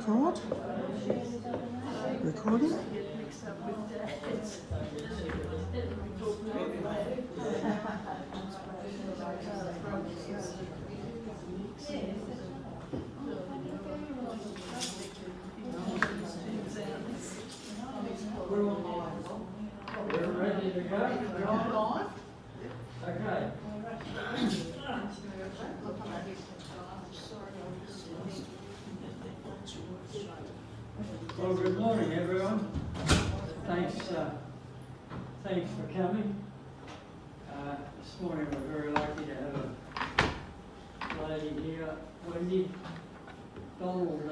record. Recording. We're ready to go. We're on live. Okay. Well, good morning, everyone. Thanks for coming. This morning we're very lucky to have a lady here, Wendy Donald,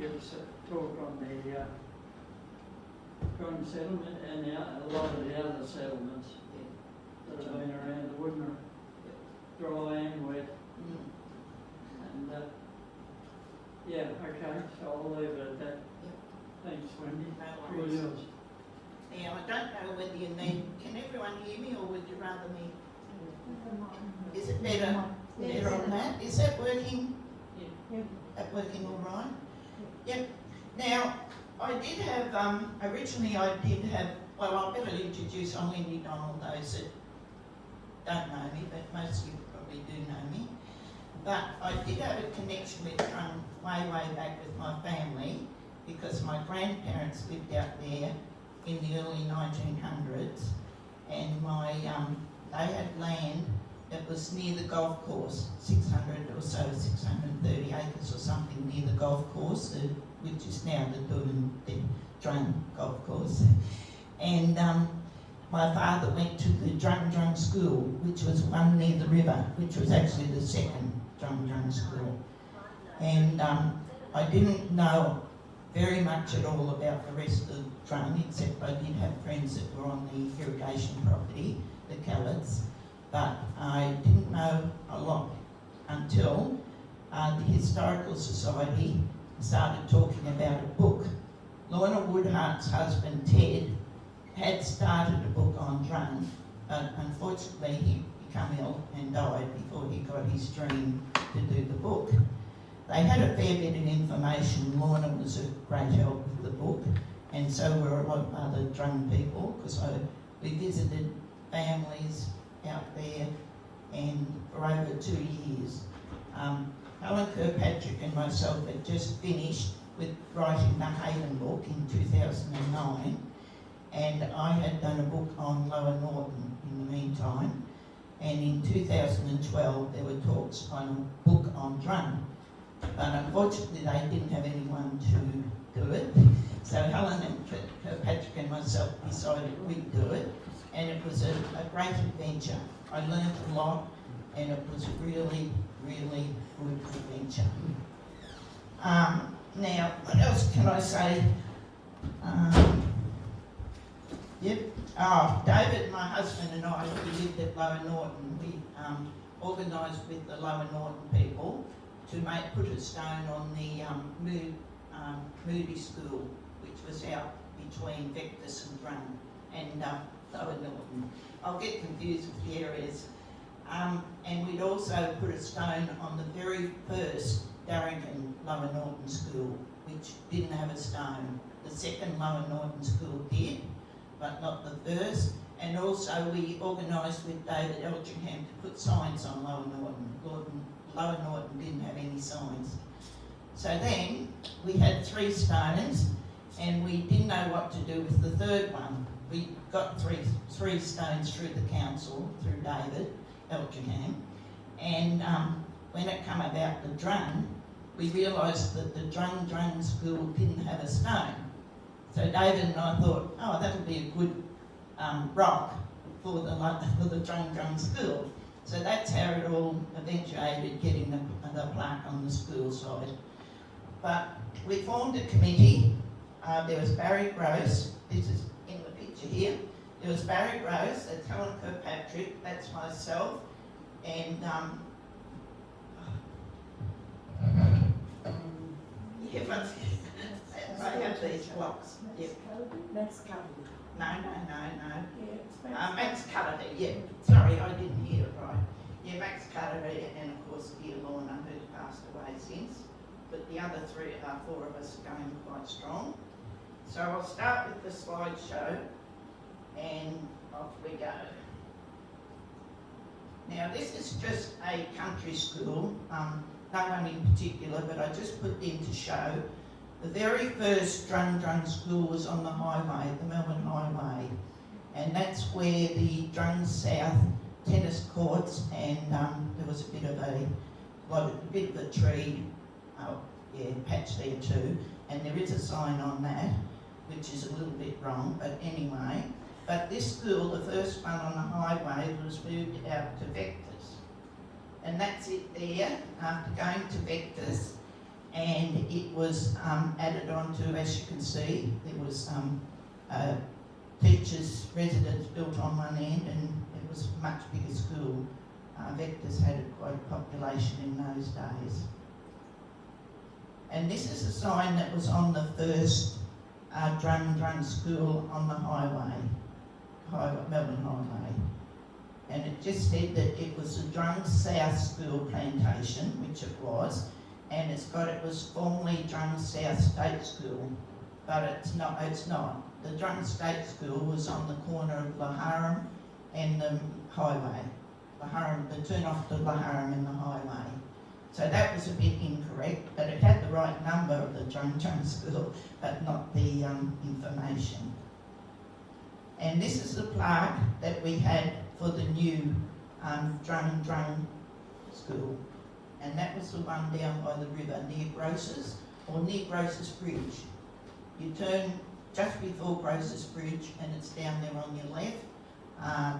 give us a talk on the Drung settlement and a lot of the other settlements that have been around the Woodmer, dry and wet. And yeah, okay, so I'll leave it at that. Thanks, Wendy. No worries. Yours. Now, I don't know whether you need, can everyone hear me or would you rather me? Is it better on that? Is that working? Yeah. That working all right? Yep. Now, I did have, originally I did have, well, I better introduce, I'm Wendy Donald, those that don't know me, but most of you probably do know me. But I did have a connection with Drung way back with my family, because my grandparents lived out there in the early 1900s, and they had land that was near the golf course, 600 or so, 630 acres or something near the golf course, which is now the Drung golf course. And my father went to the Drung school, which was one near the river, which was actually the second Drung school. And I didn't know very much at all about the rest of Drung, except I did have friends that were on the irrigation property, the Callards, but I didn't know a lot until the Historical Society started talking about a book. Lorna Woodhart's husband, Ted, had started a book on Drung, but unfortunately he became ill and died before he got his dream to do the book. They had a fair bit of information. Lorna was a great help with the book, and so were a lot of other Drung people, because we visited families out there, and for over 2 years. Helen Kirkpatrick and myself had just finished with writing the Haven book in 2009, and I had done a book on Lower Norton in the meantime, and in 2012 there were talks on a book on Drung. But unfortunately they didn't have anyone to do it, so Helen and Kirkpatrick and myself decided we'd do it, and it was a great adventure. I learned a lot, and it was really good adventure. Now, what else can I say? David, my husband, and I, we lived at Lower Norton. We organised with the Lower Norton people to put a stone on the Moody School, which was out between Vectis and Drung and Lower Norton. I'll get confused with the areas. And we'd also put a stone on the very first Darrington Lower Norton School, which didn't have a stone. The second Lower Norton School did, but not the first. And also we organised with David Elgingham to put signs on Lower Norton. Lower Norton didn't have any signs. So then we had 3 stones, and we didn't know what to do with the third one. We got three stones through the council, through David Elgingham, and when it came about the Drung, we realised that the Drung school didn't have a stone. So David and I thought, oh, that'll be a good rock for the Drung school. So that's how it all eventuated, getting the plaque on the school side. But we formed a committee. There was Barry Gross, this is in the picture here. There was Barry Gross, that's Helen Kirkpatrick, that's myself, and yeah, but I have these blocks. Yep. Max Cullity. No. Yeah, Max Cullity, yeah. Sorry, I didn't hear it right. Yeah, Max Cullity, and of course dear Lorna, who's passed away since. but the other four of us are going quite strong. So I'll start with the slideshow, and off we go. Now this is just a country school, no one in particular, but I just put in to show. The very first Drung school was on the highway, the Melbourne Highway, and that's where the Drung South tennis courts, and there was a bit of a tree, patch there too, and there is a sign on that, which is a little bit wrong, but anyway. But this school, the first one on the highway, was moved out to Vectors. And that's it there, after going to Vectors, and it was added on to, as you can see, there was teachers' residence built on one end, and it was a much bigger school. Vectors had quite a population in those days. And this is a sign that was on the first Drung school on the highway, Melbourne Highway. And it just said that it was a Drung South School plantation, which it was, and it was formerly Drung South State School, but it's not. The Drung State School was on the corner of Horsham and the highway. The turn off to Horsham and the highway. So that was a bit incorrect, but it had the right number of the Drung school, but not the information. And this is the plaque that we had for the new Drung school. And that was the one down by the river near Grocers, or near Grocers Bridge. You turn just before Grocers Bridge, and it's down there on your left.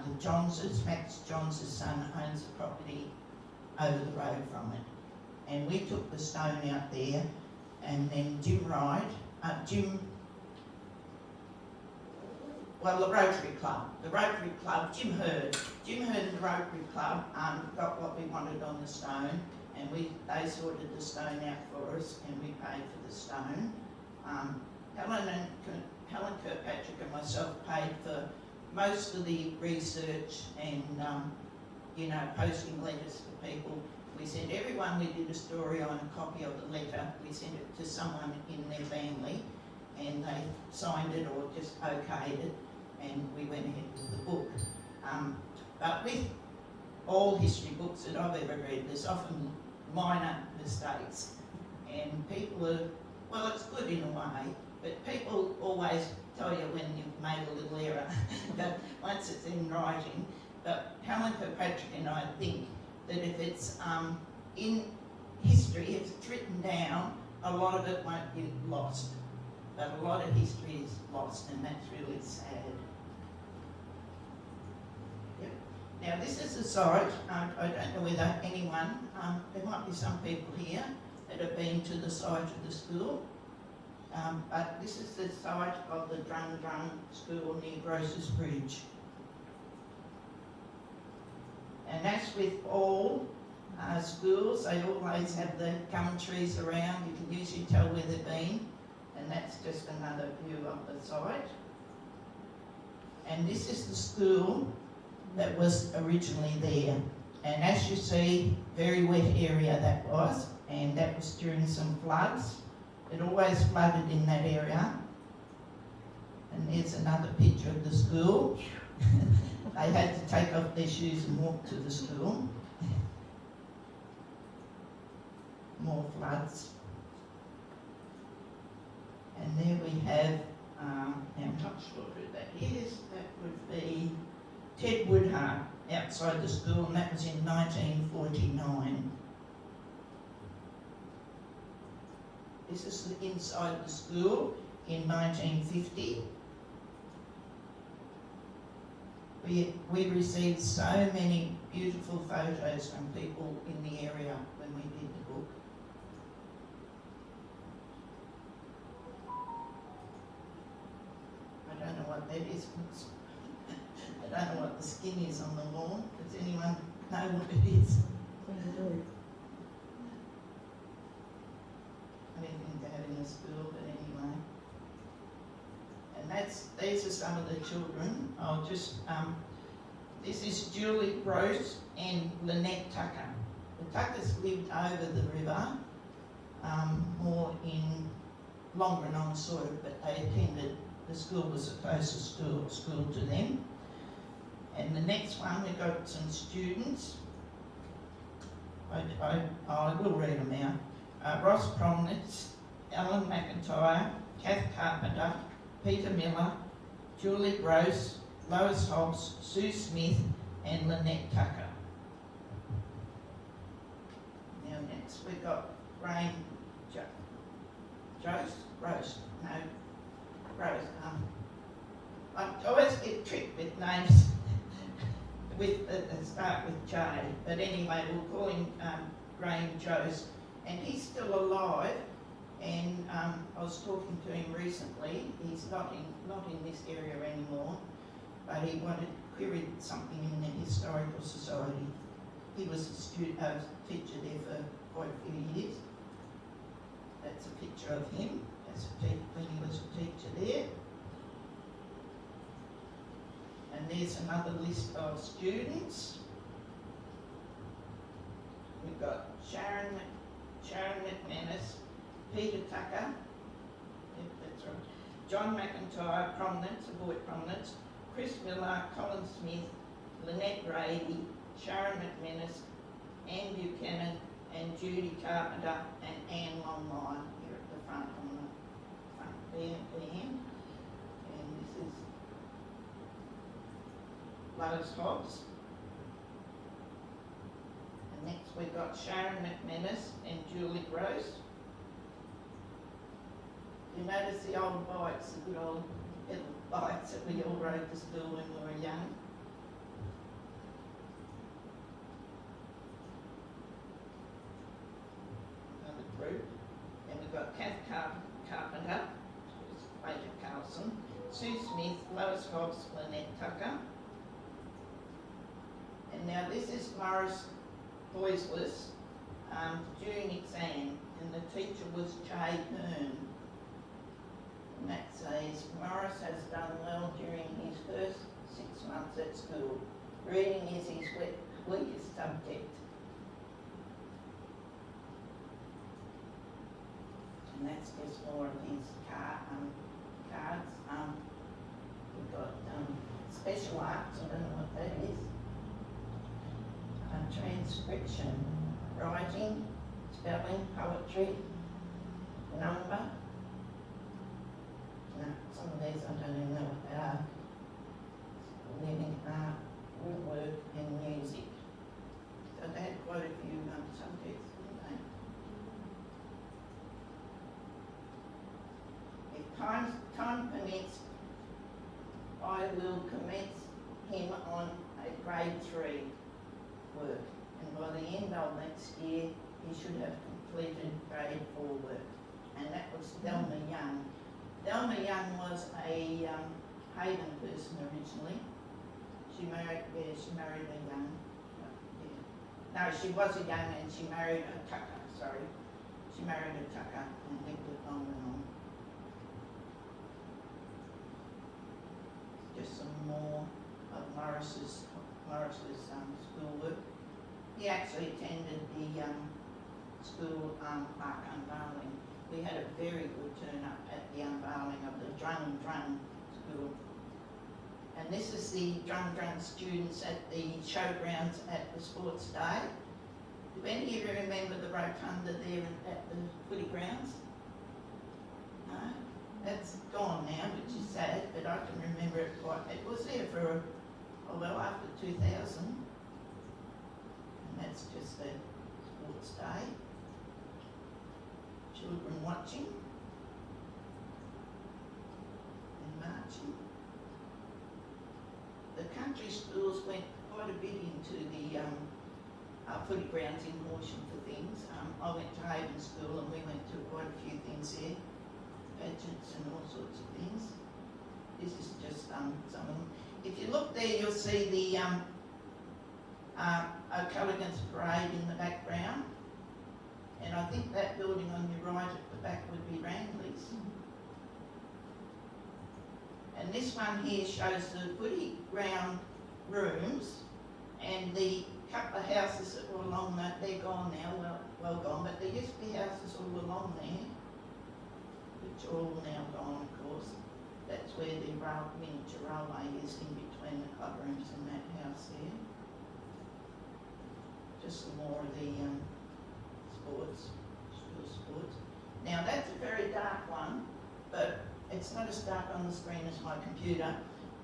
The Johnses, Max Johns' son, owns the property over the road from it. And we took the stone out there, and then the Rotary Club, Jim Hurd and the Rotary Club got what we wanted on the stone, and they sorted the stone out for us, and we paid for the stone. Helen Kirkpatrick and myself paid for most of the research and posting letters to people. We sent everyone we did a story on a copy of the letter. We sent it to someone in their family, and they signed it or just okayed it, and we went ahead with the book. But with all history books that I've ever read, there's often minor mistakes, and people it's good in a way, but people always tell you when you've made a little error, but once it's in writing. But Helen Kirkpatrick and I think that if it's in history, if it's written down, a lot of it won't be lost. But a lot of history is lost, and that's really sad. Yep. Now this is the site. I don't know whether anyone, there might be some people here that have been to the site of the school. But this is the site of the Drung school near Grocers Bridge. And as with all schools, they always have the gum trees around. You can usually tell where they've been. And that's just another view of the site. And this is the school that was originally there. And as you see, very wet area that was. And that was during some floods. It always flooded in that area. And there's another picture of the school. They had to take off their shoes and walk to the school. More floods. And there we have, I'm not sure who that is. That would be Ted Woodhart outside the school, and that was in 1949. This is the inside the school in 1950. We received so many beautiful photos from people in the area when we did the book. I don't know what that is. I don't know what the skin is on the lawn. Does anyone know what it is? Anything to have in a school, but anyway. And these are some of the children. I'll just, this is Julie Gross and Lynette Tucker. The Tuckers lived over the river, more in Longrenon sort of, but they attended, the school was the closest school to them. And the next one, we've got some students. I will read them out. Ross Promnitz, Alan McIntyre, Kath Carpenter, Peter Miller, Julie Gross, Lois Hobbs, Sue Smith, and Lynette Tucker. Now next we've got Graham Rose. I always get tricked with names that start with J, but anyway, we'll call him Graham Joes, and he's still alive. And I was talking to him recently. He's not in this area anymore, but he queried something in the Historical Society. He was a teacher there for quite a few years. That's a picture of him when he was a teacher there. And there's another list of students. We've got Sharon McManus, Peter Tucker, yep, that's right. John McIntyre, Prominence, avoid Prominence, Chris Miller, Colin Smith, Lynette Grady, Sharon McManus, Anne Buchanan, and Judy Carpenter, and Anne Longmire here at the front on the front there, Anne. And this is Lois Hobbs. And next we've got Sharon McManus and Julie Gross. You notice the old bikes, the good old pedal bikes that we all rode to school when we were young. Another group. Then we've got Kath Carpenter, who's Major Carlson, Sue Smith, Lois Hobbs, Lynette Tucker. And now this is Morris Boysless, June exam, and the teacher was Jay Hearn. And that says, Morris has done well during his first 6 months at school. Reading is his weakest subject. And that's just more of his cards. We've got special arts, I don't know what that is. Transcription, writing, spelling, poetry, number. No, some of these I don't even know what they are. Living art, woodwork, and music. So they had quite a few subjects, didn't they? If time permits, I will commence him on a grade 3 work, and by the end of next year he should have completed grade 4 work. And that was Thelma Young. Thelma Young was a Hayden person originally. She married a Young. No, she was a Young and she married a Tucker, sorry. She married a Tucker and lived with on and on. Just some more of Morris's schoolwork. He actually attended the school park unveiling. We had a very good turn up at the unveiling of the Drung school. And this is the Drung students at the showgrounds at the sports day. Do any of you remember the rotunda there at the footy grounds? No? That's gone now, which is sad, but I can remember it quite. It was there for after 2000. And that's just a sports day. Children watching and marching. The country schools went quite a bit into the footy grounds in Horsham for things. I went to Haven School and we went to quite a few things there, pageants and all sorts of things. This is just some of them. If you look there, you'll see the O'Callaghan's parade in the background. And I think that building on your right at the back would be Randley's. And this one here shows the footy ground rooms and the couple of houses that were along that, they're gone now, well gone, but there used to be houses all along there, which are all now gone, of course. That's where the miniature railway is, in between the clubrooms and that house there. Just some more of the sports, school sports. Now that's a very dark one, but it's not as dark on the screen as my computer.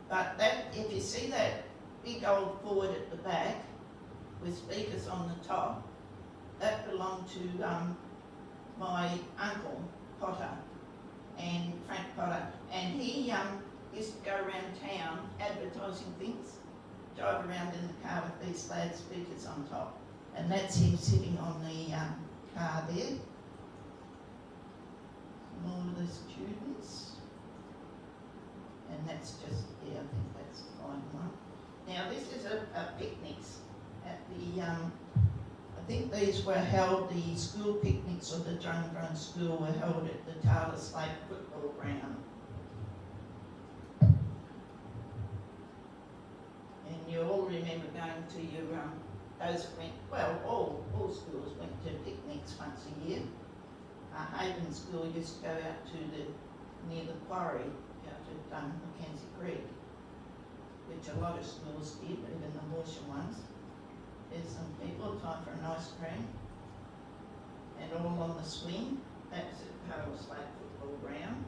But that, if you see that big old forward at the back with speakers on the top, that belonged to my uncle Potter, and Frank Potter, and he used to go around town advertising things, drive around in the car with these loudspeakers on top, and that's him sitting on the car there. More of the students, and that's just, yeah, I think that's the fine one. Now this is a picnics at the, I think these were held, the school picnics of the Drung school were held at the Taylor Slate football ground. And you all remember going to your, those went, well, all schools went to picnics once a year. Haven School used to go out to near the quarry, out at Mackenzie Creek, which a lot of schools did, even the Horsham ones. There's some people, time for an ice cream, and all on the swing. That's at Taylor Slate football ground.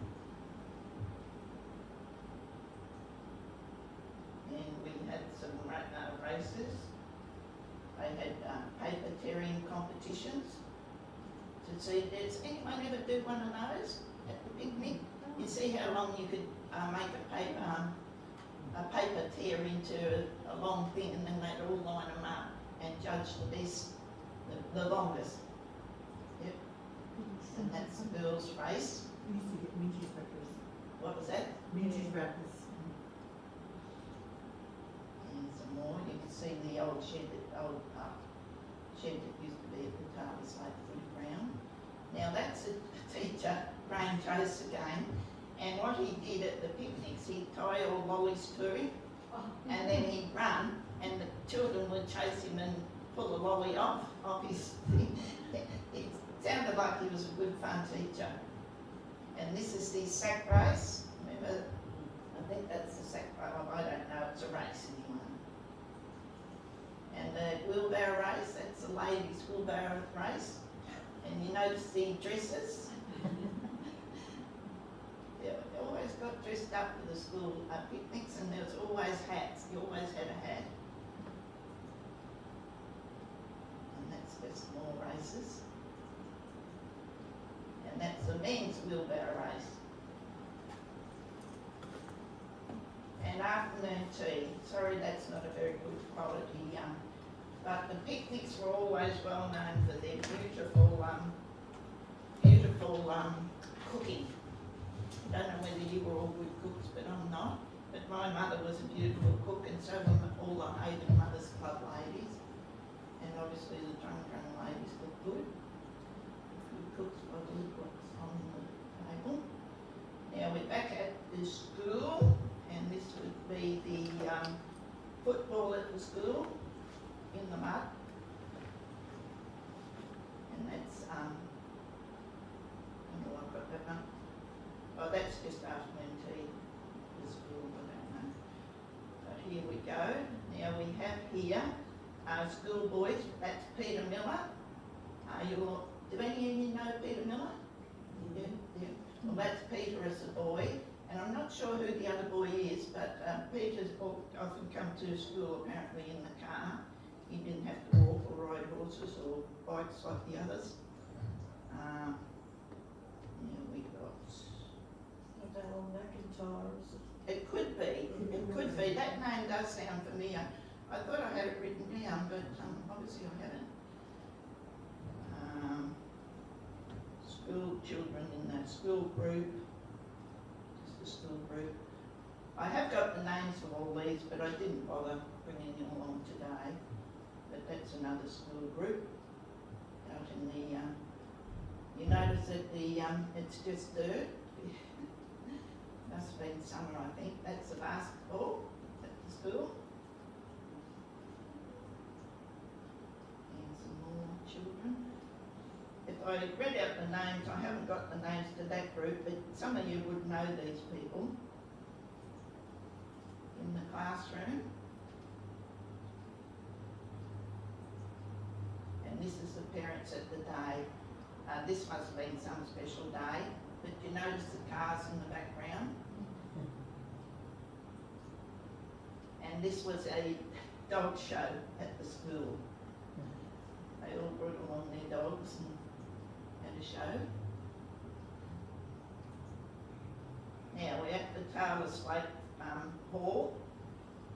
And we had some races. They had paper tearing competitions. To see, does anyone ever do one of those at the picnic? You see how long you could make a paper tear into a long thing, and then they'd all line them up and judge the best, the longest. Yep. And that's the girls' race. We used to get minties wrappers. What was that? Minties wrappers. And some more. You can see the old shed that used to be at the Taylor Slate foot ground. Now that's a teacher, Rain Chase again, and what he did at the picnics, he'd tie all lollies to him, and then he'd run, and the children would chase him and pull the lolly off his thing. It sounded like he was a good fun teacher. And this is the sack race. Remember, I think that's the sack race. I don't know, it's a race anyway. And the wheelbarrow race, that's the ladies' wheelbarrow race. And you notice the dresses. They always got dressed up for the school picnics, and there was always hats. You always had a hat. And that's just more races. And that's the men's wheelbarrow race. And afternoon tea. Sorry, that's not a very good quality. But the picnics were always well known for their beautiful cooking. I don't know whether you were all good cooks, but I'm not. But my mother was a beautiful cook, and so were all the Haven Mothers Club ladies. And obviously the Drung ladies look good. Good cooks by the look what's on the table. Now we're back at the school, and this would be the football at the school in the mud. And that's, I don't know what I've got that one. Oh, that's just afternoon tea at the school, I don't know. But here we go. Now we have here school boys. That's Peter Miller. Do any of you know Peter Miller? Yeah. Well, that's Peter as a boy. And I'm not sure who the other boy is, but Peter's often come to school apparently in the car. He didn't have to walk or ride horses or bikes like the others. Yeah, we got... Not that old McIntyre, is it? It could be. It could be. That name does sound familiar. I thought I had it written down, but obviously I haven't. School children in that school group. Just the school group. I have got the names of all these, but I didn't bother bringing them along today. But that's another school group out in the, you notice that it's just dirt. Must have been summer, I think. That's the basketball at the school. children. If I read out the names, I haven't got the names to that group, but some of you would know these people in the classroom. And this is the parents at the day. This must have been some special day, but you notice the cars in the background? And this was a dog show at the school. They all brought along their dogs and had a show. Now we're at the Taylor Slate Hall.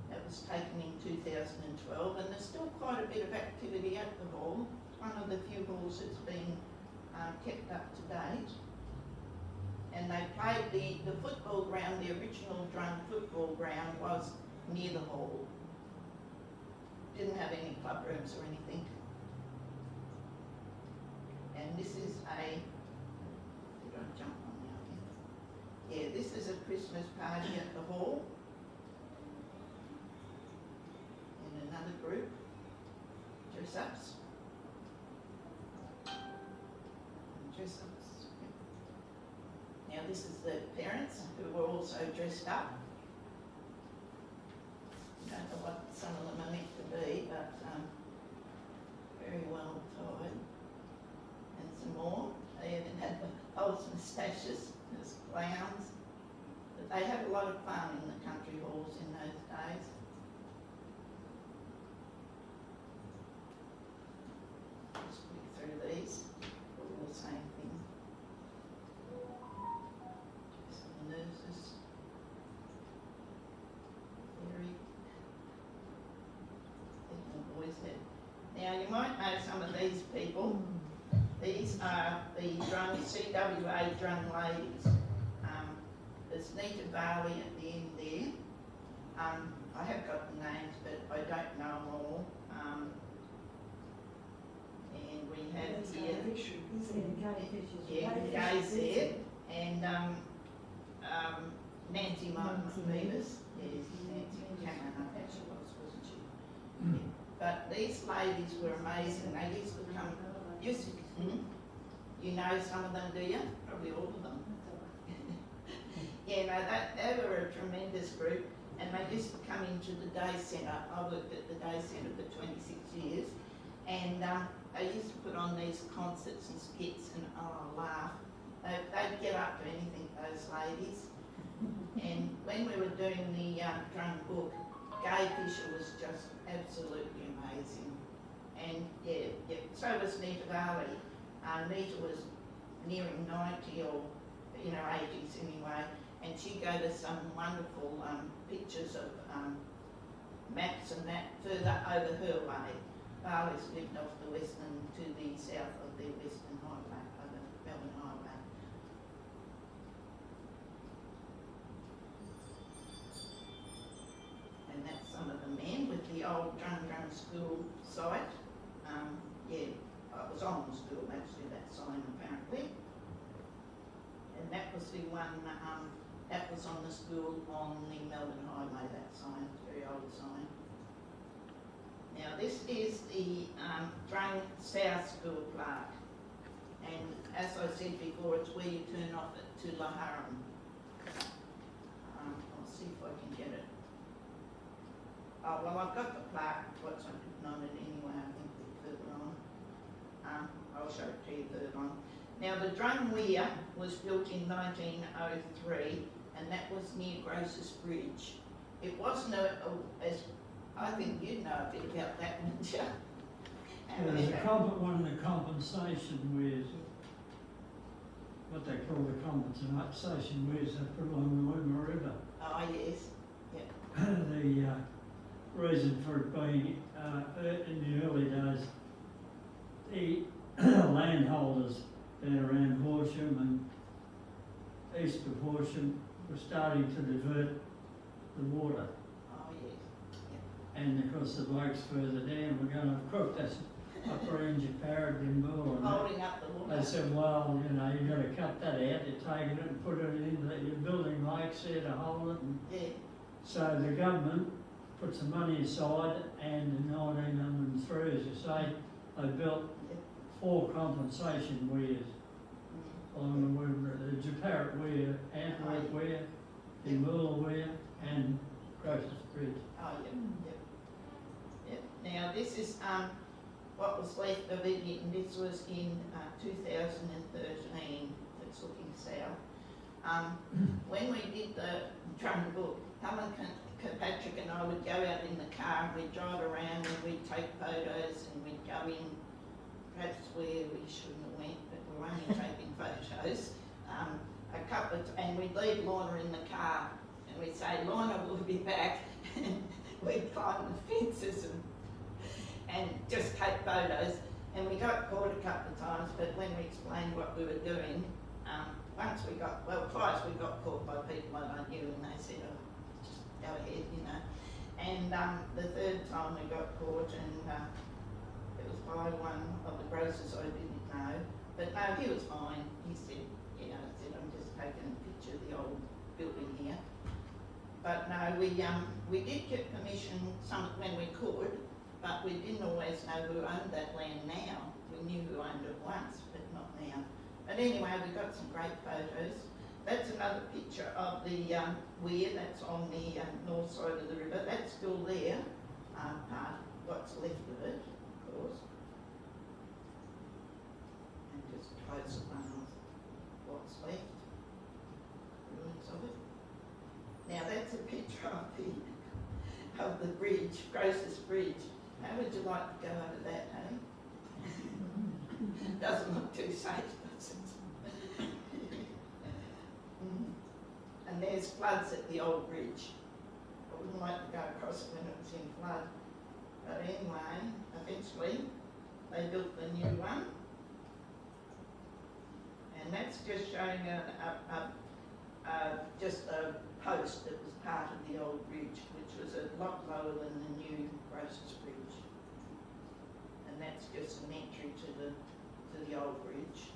That was taken in 2012, and there's still quite a bit of activity at the hall. It's one of the few halls that's been kept up to date. And they played the football ground, the original Drung football ground was near the hall. Didn't have any club rooms or anything. And this is did I jump on now? Yeah, this is a Christmas party at the hall. And another group, dress-ups. Dress-ups. Now this is the parents who were also dressed up. I don't know what some of them are meant to be, but very well tied. And some more. They even had the false moustaches as clowns. But they had a lot of fun in the country halls in those days. Just flick through these, all the same thing. Just the nurses. Very boys head. Now you might know some of these people. These are the Drung, CWA Drung ladies. There's Nita Barley at the end there. I have got the names, but I don't know them all. And we have here, Gay's there, and Nancy Martin Beavers. Yes, Nancy Cameron, I think she wasn't she? Yeah. But these ladies were amazing. They used to come, you know some of them, do you? Probably all of them. Yeah, no, they were a tremendous group, and they used to come into the day centre. I worked at the day centre for 26 years, and they used to put on these concerts and skits, and oh, I laugh. They'd get up to anything, those ladies. And when we were doing the Drung book, Gay Fisher was just absolutely amazing. And yeah, so was Nita Varley. Nita was nearing 90 or, 80s anyway, and she gave us some wonderful pictures of maps and that further over her way. Varley's lived off the western to the south of the Western Highway, over Melbourne Highway. And that's some of the men with the old Drung school site. Yeah, I was on the school actually, that sign apparently. And that was the one, that was on the school on the Melbourne Highway, that sign, very old sign. Now this is the Drung South School plaque. And as I said before, it's where you turn off it to Laharam. I'll see if I can get it. Oh, well, I've got the plaque, what's written on it anyway, I think further on. I'll show it to you further on. Now, the Drung Weir was built in 1903, and that was near Grocers Bridge. It wasn't as, I think you'd know a bit about that, wouldn't you? One of the compensation weirs, what they call the compensation weirs they put along the Wimmera River. Oh, yes. Yep. The reason for it being, in the early days, the landholders down around Horsham and east of Horsham were starting to divert the water. Oh, yes. Yep. And of course the blokes further down were going to cook this upper range of Paradimble. Holding up the water. They said, well, you've got to cut that out. You're taking it and put it in, you're building lakes there to hold it. And yeah. so the government put some money aside, and in 1903, as you say, they built 4 compensation weirs along the Woodbury. The Japarrett Weir, Antwerp Weir, the Muller Weir, and Grocer's Bridge. Oh, yep. Now, this is, what was left of it, and this was in 2013, it's looking south. When we did the Drung book, Helen Kirkpatrick and I would go out in the car and we'd drive around and we'd take photos and we'd go in, perhaps where we shouldn't have went, but we were only taking photos. And we'd leave Lorna in the car and we'd say, Lorna, we'll be back. And we'd climb the fences and just take photos. And we got caught a couple of times, but when we explained what we were doing, twice we got caught by people I knew and they said, oh, just go ahead, you know. And the third time we got caught and it was by one of the grocers I didn't know. But no, he was fine. He said, I'm just taking a picture of the old building here. But no, we did get permission when we could, but we didn't always know who owned that land now. We knew who owned it once, but not now. But anyway, we got some great photos. That's another picture of the weir that's on the north side of the river. That's still there, part what's left of it, of course. And just close up on what's left, ruins of it. Now that's a picture of the bridge, Grocer's Bridge. How would you like to go over that, hey? Doesn't look too safe, does it? And there's floods at the old bridge. I wouldn't like to go across it when it was in flood. But anyway, eventually they built the new one. And that's just showing just a post that was part of the old bridge, which was a lot lower than the new Grocer's Bridge. And that's just an entry to the old bridge,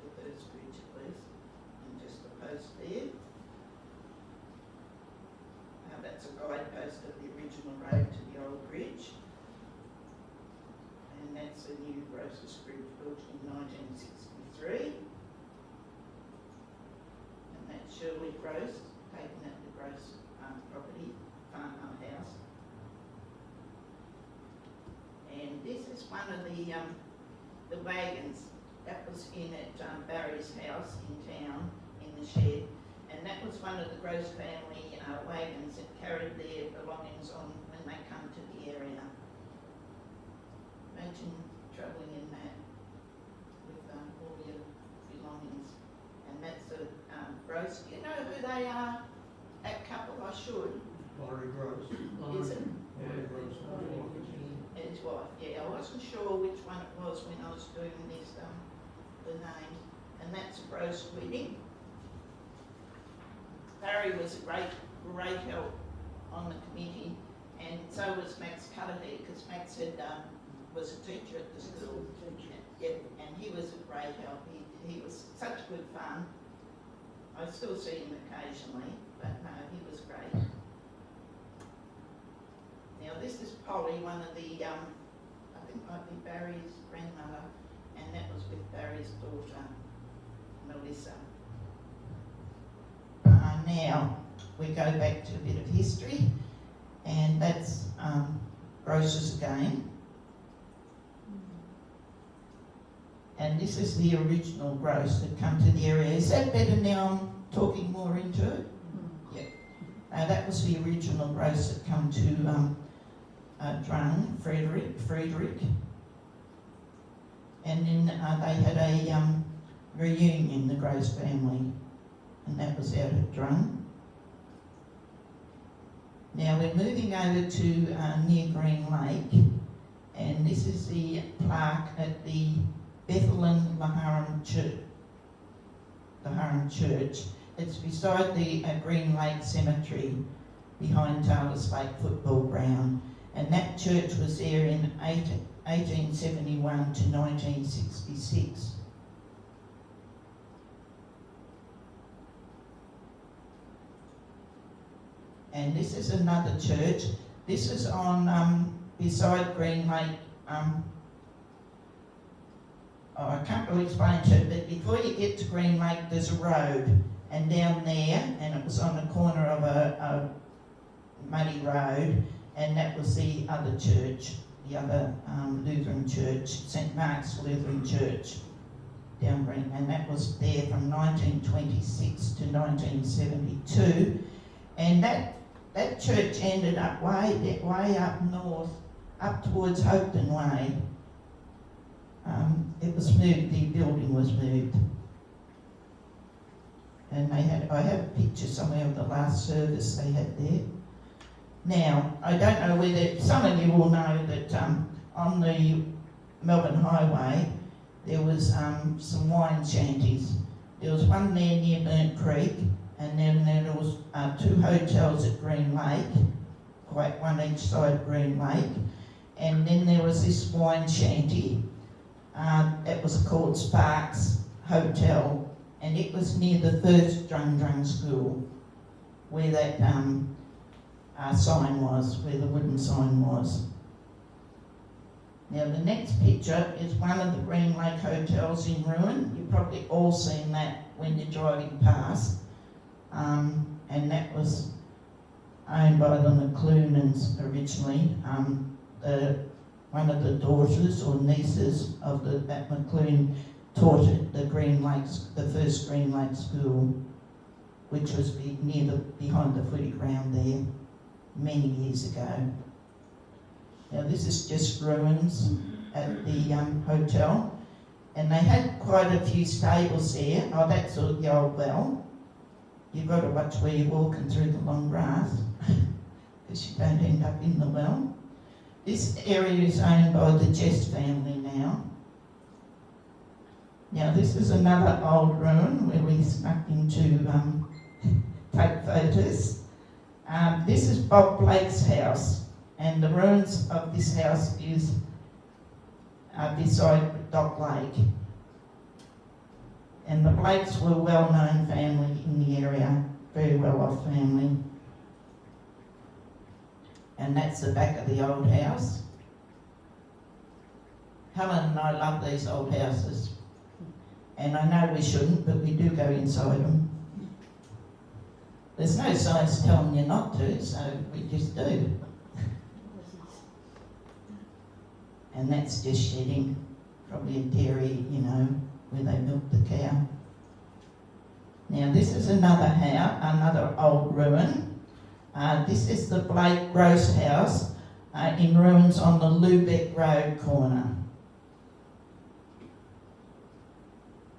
the first bridge at least, and just a post there. That's a guidepost of the original road to the old bridge. And that's a new Grocer's Bridge built in 1963. And that's Shirley Gross, taken at the Gross property, farmhouse. And this is one of the wagons that was in at Barry's house in town, in the shed. And that was one of the Gross family wagons that carried their belongings on when they come to the area. Imagine travelling in that with all your belongings. And that's a Gross. Do you know who they are? That couple, I should. Laurie Gross. Is it? Laurie Gross. His wife, yeah. I wasn't sure which one it was when I was doing this, the names. And that's a Gross wedding. Barry was a great help on the committee, and so was Max Cudahy, because Max was a teacher at the school. Yeah, and he was a great help. He was such good fun. I still see him occasionally, but no, he was great. Now this is Polly, one of the, I think might be Barry's grandmother, and that was with Barry's daughter, Melissa. Now we go back to a bit of history, and that's Grocer's again. And this is the original Gross that come to the area. Is that better now? I'm talking more into it? Yeah. That was the original Gross that come to Drung, Frederick. And then they had a reunion, the Gross family, and that was out at Drung. Now we're moving over to near Green Lake, and this is the plaque at the Bethlehem Laharam Church. It's beside the Green Lake Cemetery behind Taylor's Lake football ground, and that church was there in 1871 to 1966. And this is another church. This is on beside Green Lake I can't really explain to it, but before you get to Green Lake, there's a road, and down there, and it was on the corner of a muddy road, and that was the other church, the other Lutheran church, St. Mark's Lutheran Church, down Green, and that was there from 1926 to 1972, and that church ended up way up north, up towards Hopeton Way. It was moved, the building was moved. And I have a picture somewhere of the last service they had there. Now, I don't know whether, some of you will know that on the Melbourne Highway, there was some wine shanties. There was one there near Burnt Creek, and then there was 2 hotels at Green Lake, quite one each side of Green Lake. And then there was this wine shanty. It was called Sparks Hotel, and it was near the first Drung school, where that sign was, where the wooden sign was. Now the next picture is one of the Green Lake hotels in ruin. You've probably all seen that when you're driving past. And that was owned by the McLuhanans originally. One of the daughters or nieces of that McLuhan taught at the first Green Lake school, which was behind the footy ground there many years ago. Now this is just ruins at the hotel, and they had quite a few stables there. Oh, that's the old well. You've got to watch where you're walking through the long grass, because you don't end up in the well. This area is owned by the Jest family now. Now this is another old ruin where we snuck in to take photos. This is Bob Blake's house, and the ruins of this house is beside Dock Lake. And the Blakes were a well-known family in the area, very well-off family. And that's the back of the old house. Helen and I love these old houses. And I know we shouldn't, but we do go inside them. There's no signs telling you not to, so we just do. And that's just shedding, probably a dairy, where they milk the cow. Now this is another house, another old ruin. This is the Blake Gross house in ruins on the Lubeck Road corner.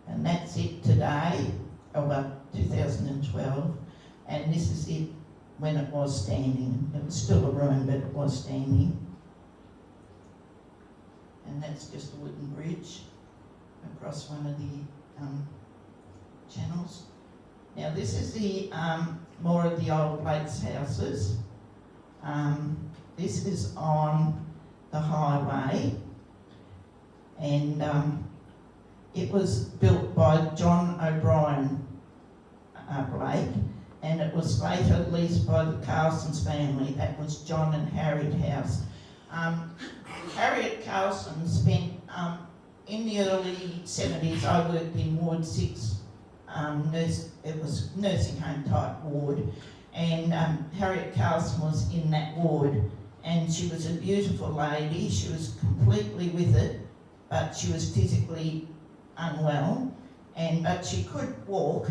And that's it today, 2012. And this is it when it was standing. It was still a ruin, but it was standing. And that's just a wooden bridge across one of the channels. Now this is the more of the old Blakes houses. This is on the highway, and it was built by John O'Brien Blake, and it was later leased by the Carlson's family. That was John and Harriet House. Harriet Carlson spent, in the early 70s, I worked in Ward 6, it was nursing home type ward, and Harriet Carlson was in that ward, and she was a beautiful lady. She was completely with it, but she was physically unwell, but she could walk,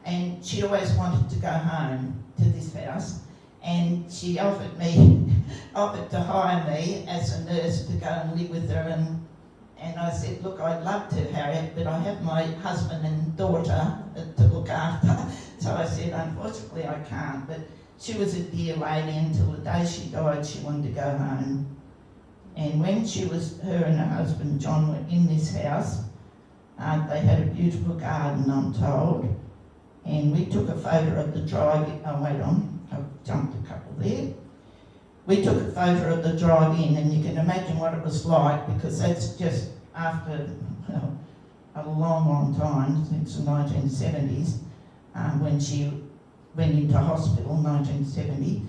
and she always wanted to go home to this house, and she offered to hire me as a nurse to go and live with her, and I said, look, I'd love to, Harriet, but I have my husband and daughter to look after. So I said, unfortunately I can't, but she was a dear lady until the day she died. She wanted to go home. And when her and her husband John were in this house, they had a beautiful garden, I'm told, and we took a photo of the drive-in. Oh, wait on, I've jumped a couple there. We took a photo of the drive-in, and you can imagine what it was like, because that's just after a long time, since the 1970s, when she went into hospital, 1970.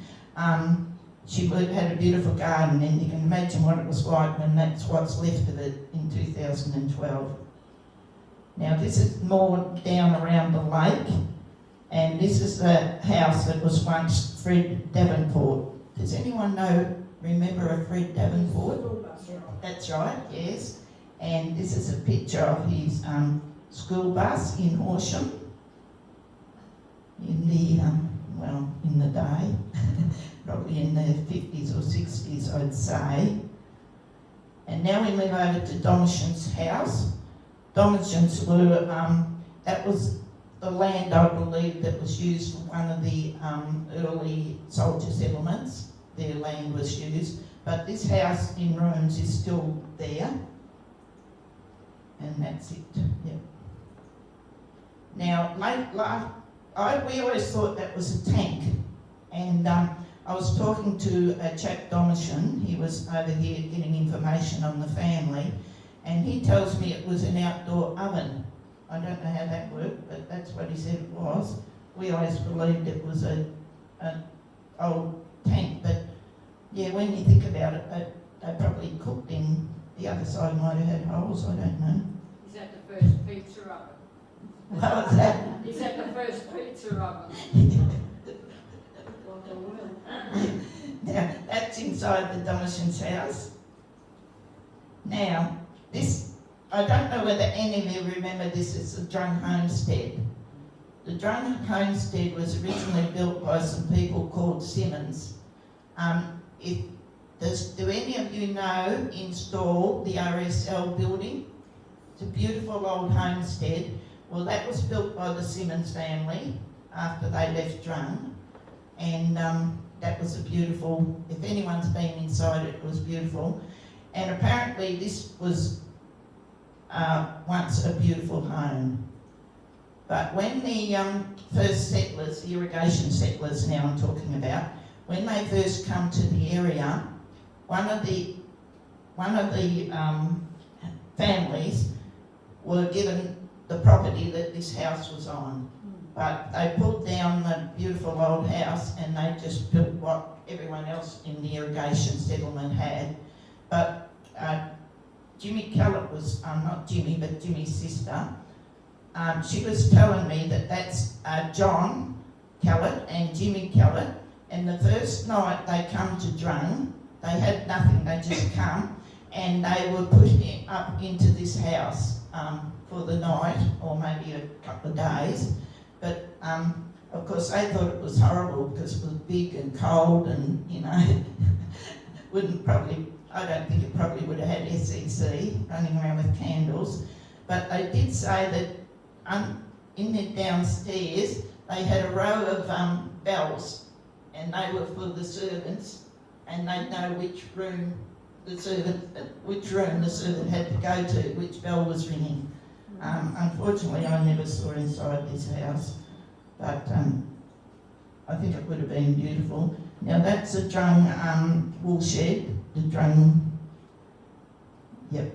had a beautiful garden, and you can imagine what it was like when that's what's left of it in 2012. Now this is more down around the lake, and this is the house that was once Fred Davenport. Does anyone remember a Fred Davenport? That's right, yes. And this is a picture of his school bus in Horsham in the day, probably in the 50s or 60s, I'd say. And now we move over to Domitian's house. Domitian's were, that was the land, I believe, that was used for one of the early soldier settlements. Their land was used. But this house in ruins is still there. And that's it, yep. Now, we always thought that was a tank. And I was talking to a chap, Domitian. He was over here getting information on the family. And he tells me it was an outdoor oven. I don't know how that worked, but that's what he said it was. We always believed it was an old tank, but yeah, when you think about it, they probably cooked in, the other side might have had holes, I don't know. Is that the first pizza oven? What was that? Is that the first pizza oven? Like a well. Now, that's inside the Domitian's house. Now, this, I don't know whether any of you remember this, it's the Drung homestead. The Drung homestead was originally built by some people called Simmons. Do any of you know install the RSL building? It's a beautiful old homestead. Well, that was built by the Simmons family after they left Drung. And that was a beautiful, if anyone's been inside it, it was beautiful. And apparently this was once a beautiful home. But when the first settlers, the irrigation settlers now I'm talking about, when they first come to the area, one of the families were given the property that this house was on. But they pulled down the beautiful old house and they just built what everyone else in the irrigation settlement had. But Jimmy Kellett was, not Jimmy, but Jimmy's sister, she was telling me that that's John Kellett and Jimmy Kellett, and the first night they come to Drung, they had nothing, they just come, and they were put up into this house for the night, or maybe a couple of days. But of course they thought it was horrible because it was big and cold and, you know, I don't think it probably would have had SEC running around with candles. But they did say that in the downstairs they had a row of bells, and they were for the servants, and they'd know which room the servant had to go to, which bell was ringing. Unfortunately, I never saw inside this house, but I think it would have been beautiful. Now that's a Drung wool shed, the Drung, yep,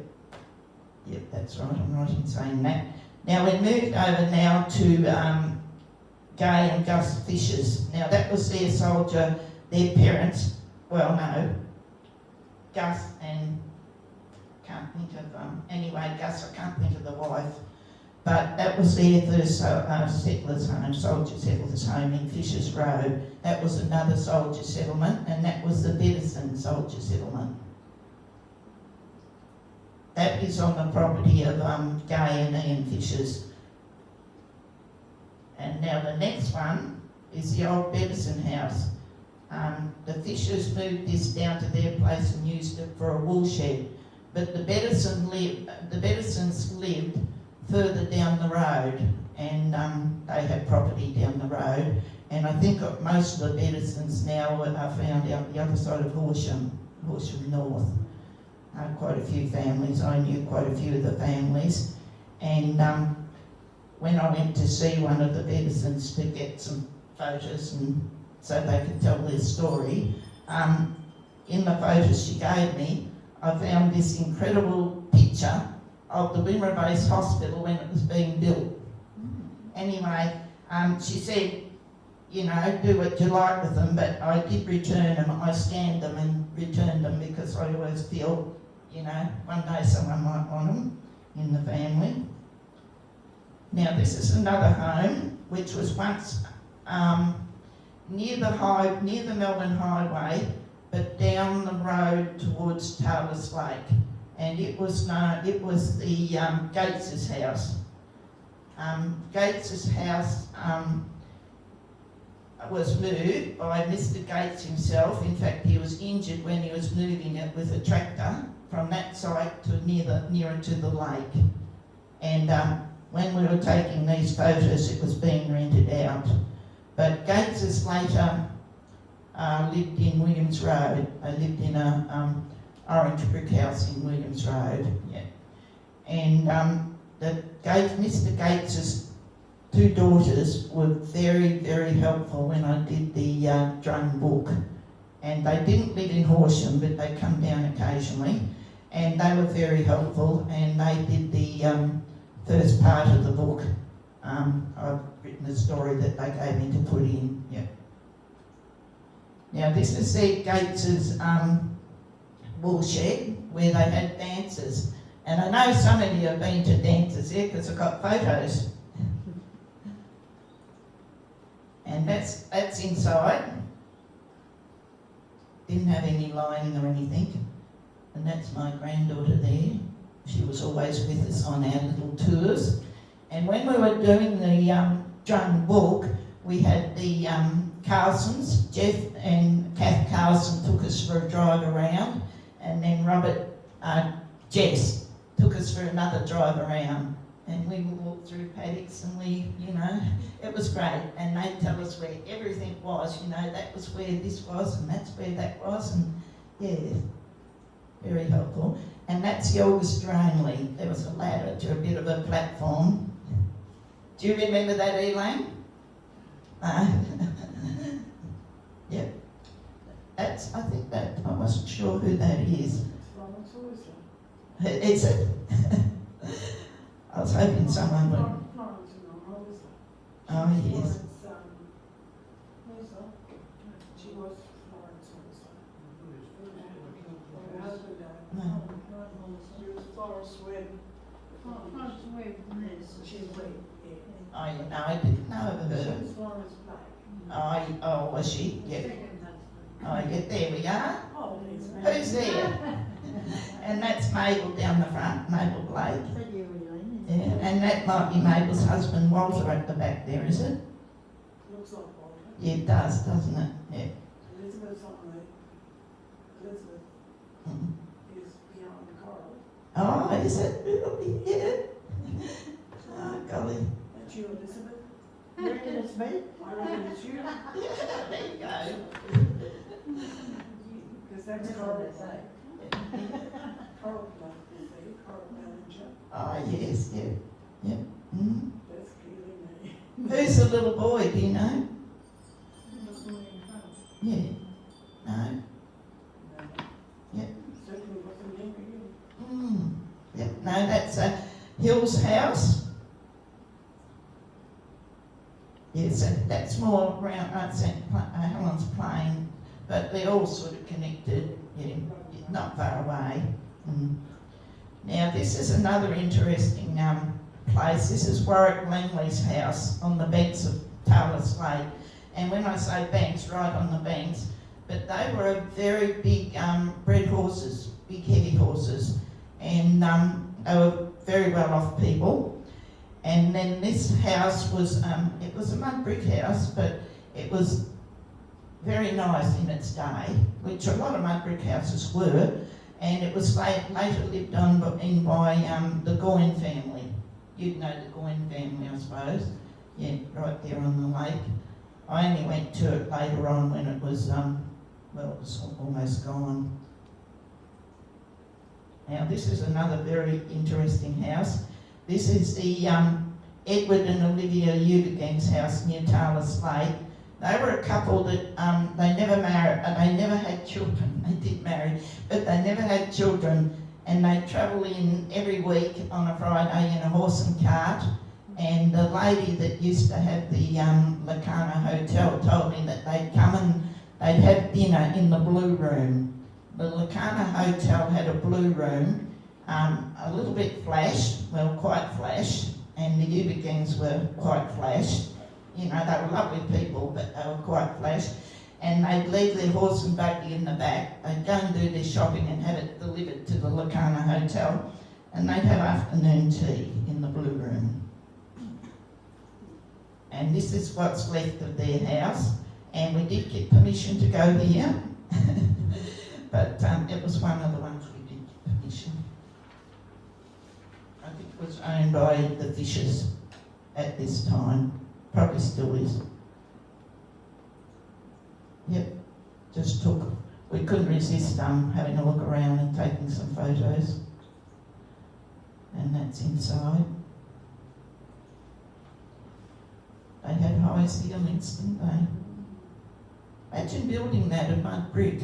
that's right, I'm right in saying that. Now we moved over now to Gay and Gus Fishers. Now that was their soldier, their parents, well no, Gus and, can't think of, anyway, Gus, I can't think of the wife, but that was their first settlers home, soldier settlers home in Fishers Road. That was another soldier settlement, and that was the Bedison soldier settlement. That is on the property of Gay and Ian Fishers. And now the next one is the old Bedison house. The Fishers moved this down to their place and used it for a wool shed. But the Bedisons lived further down the road, and they had property down the road. And I think most of the Bedisons now are found out the other side of Horsham North. Quite a few families, I knew quite a few of the families. And when I went to see one of the Bedisons to get some photos and so they could tell their story, in the photos she gave me, I found this incredible picture of the Wimmera Base Hospital when it was being built. Anyway, she said, do what you like with them, but I did return them. I scanned them and returned them because I always feel, one day someone might want them in the family. Now this is another home which was once near the Melbourne Highway, but down the road towards Taylor's Lake, and it was the Gates's house. Gates's house was moved by Mr. Gates himself. In fact, he was injured when he was moving it with a tractor from that site to nearer to the lake. And when we were taking these photos, it was being rented out. But Gateses later lived in Williams Road. They lived in a orange brick house in Williams Road. Yeah. And Mr. Gates's two daughters were very, very helpful when I did the Drung book. And they didn't live in Horsham, but they come down occasionally. And they were very helpful, and they did the first part of the book. I've written a story that they gave me to put in. Yeah. Now this is their Gates's woolshed where they had dances. And I know some of you have been to dances there because I've got photos. And that's inside. Didn't have any lining or anything. And that's my granddaughter there. She was always with us on our little tours. And when we were doing the Drung book, we had the Carlsons. Jeff and Kath Carlson took us for a drive around, and then Jess took us for another drive around. And we would walk through paddocks, and it was great. And they'd tell us where everything was, that was where this was, and that's where that was, and yeah, very helpful. And that's the oldest Drung. There was a ladder to a bit of a platform. Do you remember that, Elaine? Yep. I wasn't sure who that is. Is it? I was hoping someone would. Oh, yes. She was Florence also. Her husband died. No. She was Florence Webb. Florence Webb. She's Webb, yeah. I didn't know of She her. was Florence Black. Oh, was she? Yeah. Oh, yeah, there we are. Oh, there's Who's there? And that's Mabel down the front, Mabel Blake. Yeah, and that might be Mabel's husband, Walter, at the back there, is it? Looks like Walter. Yeah, it does, doesn't it? Yeah. Elizabeth's on the, Elizabeth Mm. is beyond Carl. Oh, is it really? Yeah. Oh, golly. That's you, Elizabeth? You reckon it's me? I reckon it's you. There you go. Because that's Carl. Carl Black, Carl Bellinger. Oh, yes, yeah. Yep. Mm. That's Keely May. Who's the little boy, do you know? Yeah. No? Yep. Certainly wasn't Henry. Mm. Yep. No, that's Hill's house. Yes, that's more around St. Helen's Plain, but they're all sort of connected, yeah, not far away. Mm. Now this is another interesting place. This is Warwick Langley's house on the banks of Taylor's Lake. And when I say banks, right on the banks, but they were very big bred horses, big heavy horses. And they were very well off people. And then this house was, it was a mud brick house, but it was very nice in its day, which a lot of mud brick houses were. And it was later lived on in by the Goyne family. You'd know the Goyne family, I suppose. Yeah, right there on the lake. I only went to it later on when it was, well, it was almost gone. Now this is another very interesting house. This is the Edward and Olivia Eubanks house near Taylor's Lake. They were a couple that they never married, they never had children. They did marry, but they never had children. And they travel in every week on a Friday in a horse and cart, And the lady that used to have the Lacana Hotel told me that they'd come and they'd have dinner in the blue room. The Lacana Hotel had a blue room, a little bit flash, well, quite flash, and the Uber gangs were quite flash. You know, they were lovely people, but they were quite flash. And they'd leave their horse and buggy in the back. They'd go and do their shopping and have it delivered to the Lacana Hotel, and they'd have afternoon tea in the blue room. And this is what's left of their house, and we did get permission to go here, but it was one of the ones we did get permission. I think it was owned by the Fishers at this time, probably still is. Yep, just took, we couldn't resist having a look around and taking some photos. And that's inside. They had high ceilings, didn't they? Imagine building that of mud brick.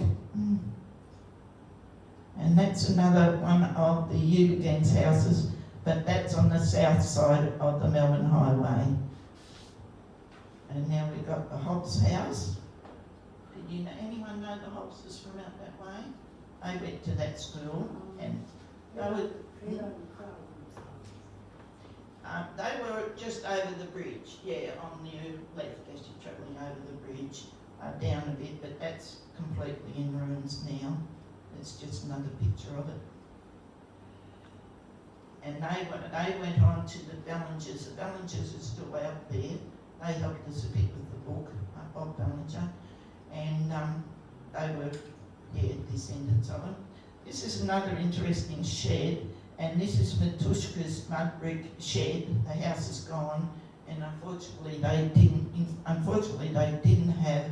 And that's another one of the Uber Gangs houses, but that's on the south side of the Melbourne Highway. And now we've got the Hobbs house. Did you know, anyone know the Hobbses from out that way? I went to that school, and they were just over the bridge, yeah, on the left as you're travelling over the bridge, down a bit, but that's completely in ruins now. It's just another picture of it. And they went on to the Ballingers. The Ballingers are still out there. They helped us a bit with the book, Bob Ballinger. And they were, yeah, descendants of them. This is another interesting shed, and this is Matushka's mud brick shed. The house is gone, and unfortunately they didn't have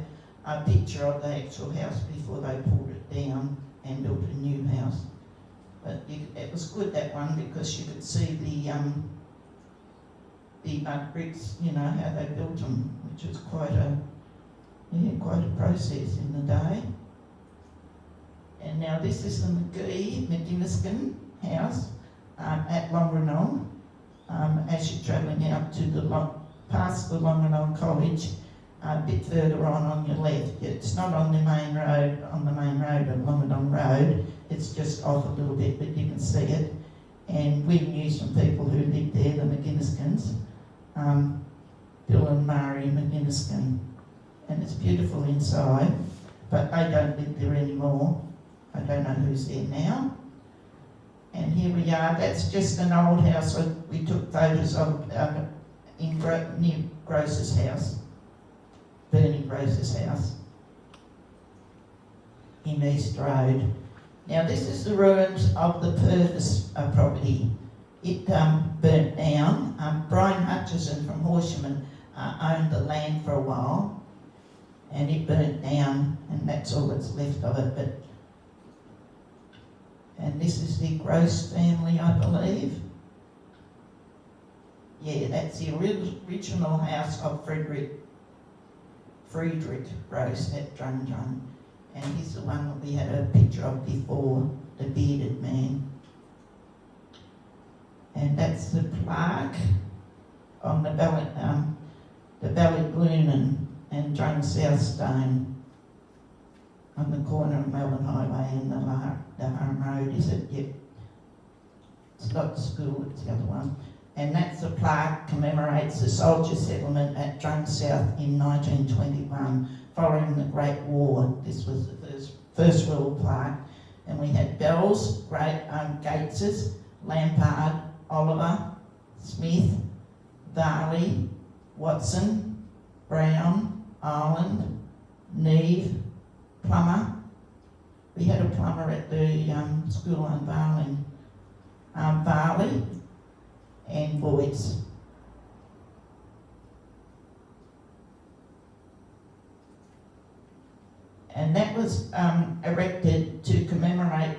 a picture of the actual house before they pulled it down and built a new house. But it was good, that one, because you could see the mud bricks, you know, how they built them, which was quite a process in the day. And now this is the McGinniskin house at Longrenong. As you're travelling out to past the Longrenong College, a bit further on your left. It's not on the main road, of Longrenong Road. It's just off a little bit, but you can see it. And we knew some people who lived there, the McGinniskins, Bill and Mari McGinniskin. And it's beautiful inside, but they don't live there anymore. I don't know who's there now. And here we are. That's just an old house we took photos of near Gross's house, Bernie Gross's house in East Road. Now this is the ruins of the Purvis property. It burnt down. Brian Hutchison from Horsham owned the land for a while, and it burnt down, and that's all that's left of it. And this is the Gross family, I believe. Yeah, that's the original house of Friedrich Gross at Drung. And he's the one that we had a picture of before, the bearded man. And that's the plaque on the Ballyglunin and Drung South Stone on the corner of Melbourne Highway and the Home Road, is it? Yep. It's not the school, it's the other one. And that's the plaque commemorates the soldier settlement at Drung South in 1921 following the Great War. This was the first World plaque. And we had Bells, Gateses, Lampard, Oliver, Smith, Varley, Watson, Brown, Ireland, Neve, Plummer. We had a plumber at the school unveiling. Varley and Boyd's. And that was erected to commemorate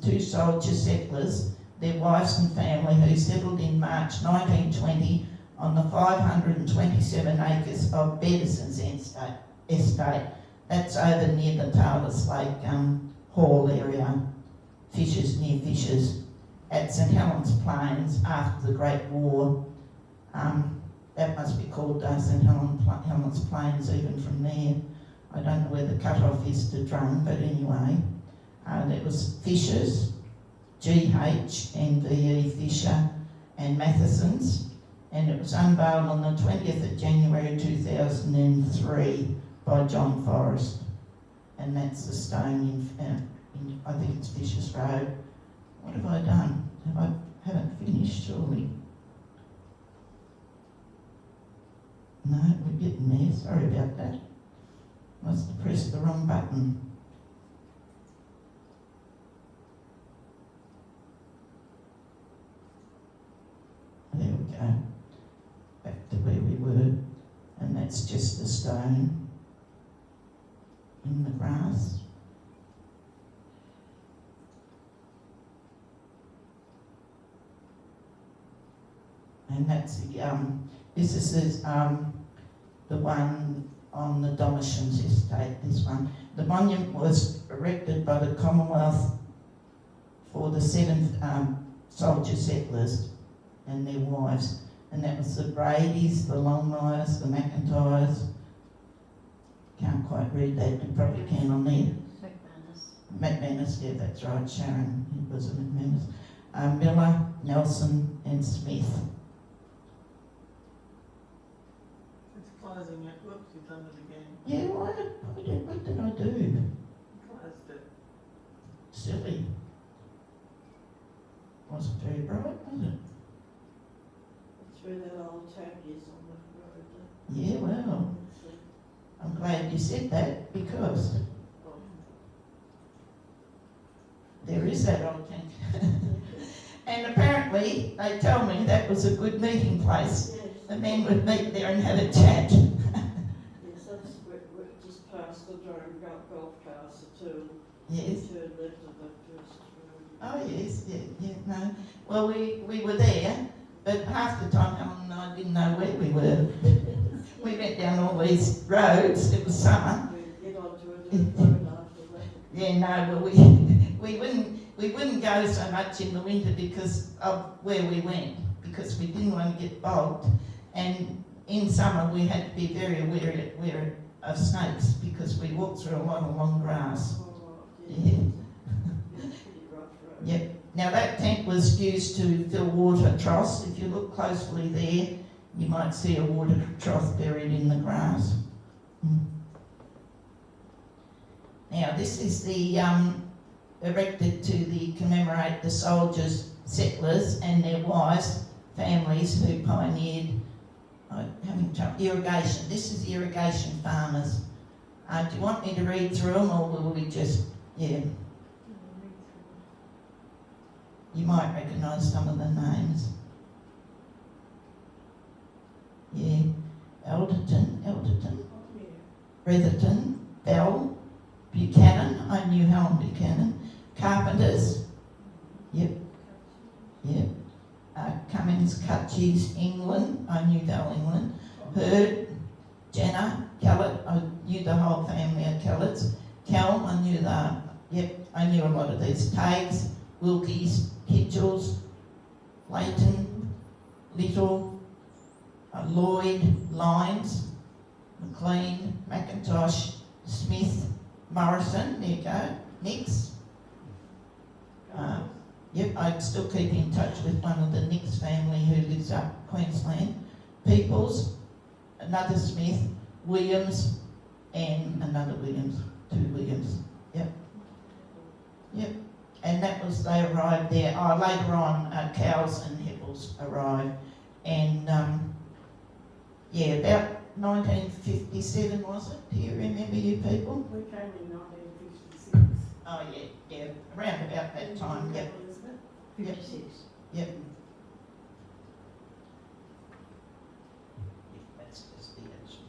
two soldier settlers, their wives and family, who settled in March 1920 on the 527 acres of Bedderson's estate. That's over near the Taylor's Lake Hall area, near Fishers, at St Helens Plains after the Great War. That must be called St Helens Plains even from there. I don't know where the cut-off is to Drung, but anyway. There was Fishers, GHNVE Fisher and Matheson's, and it was unveiled on the 20th of January 2003 by John Forrest. And that's the stone in I think it's Fishers Road. What have I done? Haven't finished, surely. No, we're getting there. Sorry about that. Must have pressed the wrong button. There we go. Back to where we were. And that's just the stone in the grass. And that's this is the one on the Domitian's estate, this one. The monument was erected by the Commonwealth for the 7 soldier settlers and their wives. And that was the Bradys, the Longmires, the McIntyres. Can't quite read that, you probably can on there. McManus, yeah, that's right, Sharon, it was a McManus. Miller, Nelson and Smith. Closing it. Whoops, you've done it again. Yeah, what did I do? Closed it. Silly. Wasn't very bright, was it? It's where that old tag is on the road. Yeah, well, I'm glad you said that because there is that old tank. And apparently, they tell me that was a good meeting place. Yes. The men would meet there and have a chat. Yes, that's we're just past the Drung golf course, the two. Yes. Turn left of the first road. Oh yes, yeah, no. Well, we were there, but half the time Helen and I didn't know where we were. We went down all these roads. It was summer. We get onto a different road after that. Yeah, no, well, we wouldn't go so much in the winter because of where we went, because we didn't want to get bogged. And in summer we had to be very aware of snakes because we walked through a lot of long grass. Oh, Yeah. It's pretty rough road. Yep. Now that tank was used to fill water troughs. If you look closely there, you might see a water trough buried in the grass. Now this is the erected to commemorate the soldiers, settlers and their wives, families who pioneered irrigation. This is irrigation farmers. Do you want me to read through them or will we just, yeah? You might recognise some of the names. Yeah, Elderton, Bretherton, Bell, Buchanan, I knew Helen Buchanan, Carpenters, yep, Cummins, Cutchies, England, I knew Bell England, Hurd, Jenner, Kellett, I knew the whole family of Kelletts, Kelm, I knew a lot of these, Tags, Wilkies, Kitchells, Leighton, Little, Lloyd, Lyons, McLean, McIntosh, Smith, Morrison, there you go, Nix. I still keep in touch with one of the Nix family who lives up Queensland. Peoples, another Smith, Williams, and another Williams, 2 Williams. Yep. And that was, they arrived there. Later on, Cowles and Heppels arrived. And about 1957, was it? Do you remember, you people? We came in 1956. Oh, yeah, around about that time, yep. 56. Yep. That's just the actual.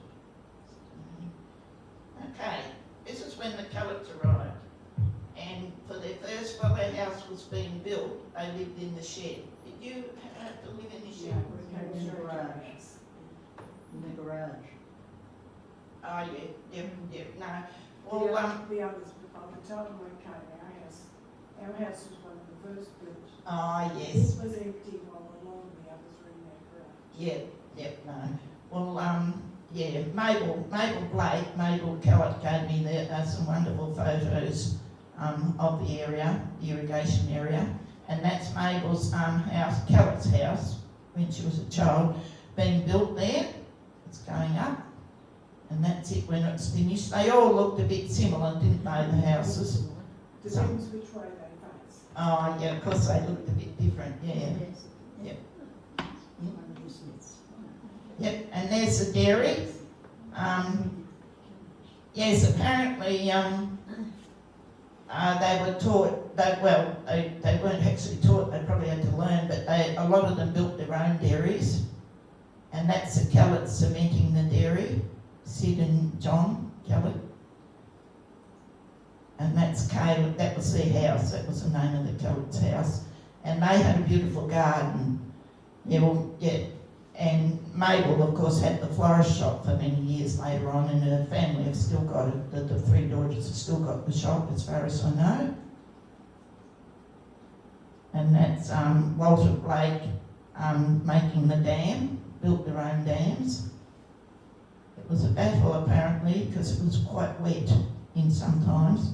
Okay, this is when the Kelletts arrived. And for their first, while their house was being built, they lived in the shed. Did you have to live in the shed? We came In the straight garage. to In the garage. Oh, yeah, no. the Well, others, by the time we came, our house was one of the first built. oh, It yes. was empty while the others were in their garage. No. Well, yeah, Mabel Blake, Mabel Kellett gave me some wonderful photos of the area, the irrigation area, and that's Mabel's house, Kellett's house, when she was a child, being built there. It's going up, and that's it when it's finished. They all looked a bit similar, didn't they, the houses? Depends which way they face. Oh, yeah, of course they looked a bit different, yeah. Yep. Yep, and there's the dairy. Yes, apparently they were taught, they weren't actually taught, they probably had to learn, but a lot of them built their own dairies. And that's the Kellett cementing the dairy, Sid and John Kellett. And that's Caleb, that was their house, that was the name of the Kellett's house. And they had a beautiful garden. And Mabel, of course, had the florist shop for many years later on, and her family have still got it. The three daughters have still got the shop, as far as I know. And that's Walter Blake making the dam, built their own dams. It was a battle, apparently, because it was quite wet in sometimes.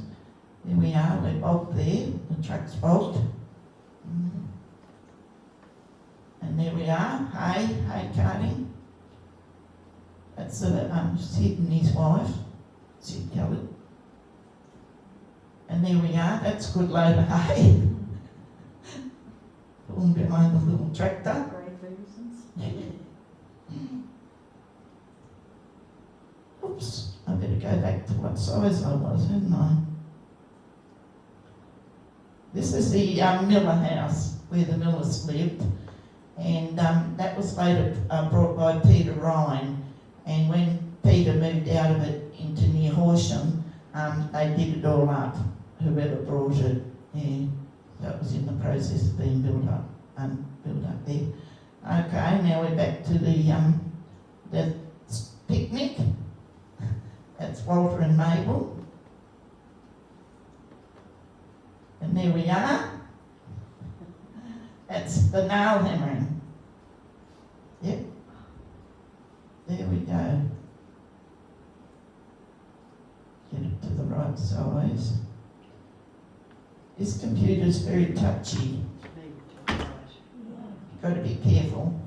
There we are, we're bogged there, the truck's bogged. And there we are, hay carting. That's Sid and his wife, Sid Kellett. And there we are, that's a good load of hay. Pulling behind the little tractor. Oops, I better go back to what size I was, hadn't I? This is the Miller house, where the Millers lived. And that was later brought by Peter Ryan. And when Peter moved out of it into near Horsham, they did it all up, whoever brought it. Yeah, that was in the process of being built up there. Okay, now we're back to the picnic. That's Walter and Mabel. And there we are. That's the nail hammering. Yep. There we go. Get it to the right size. This computer's very touchy. You've got to be careful.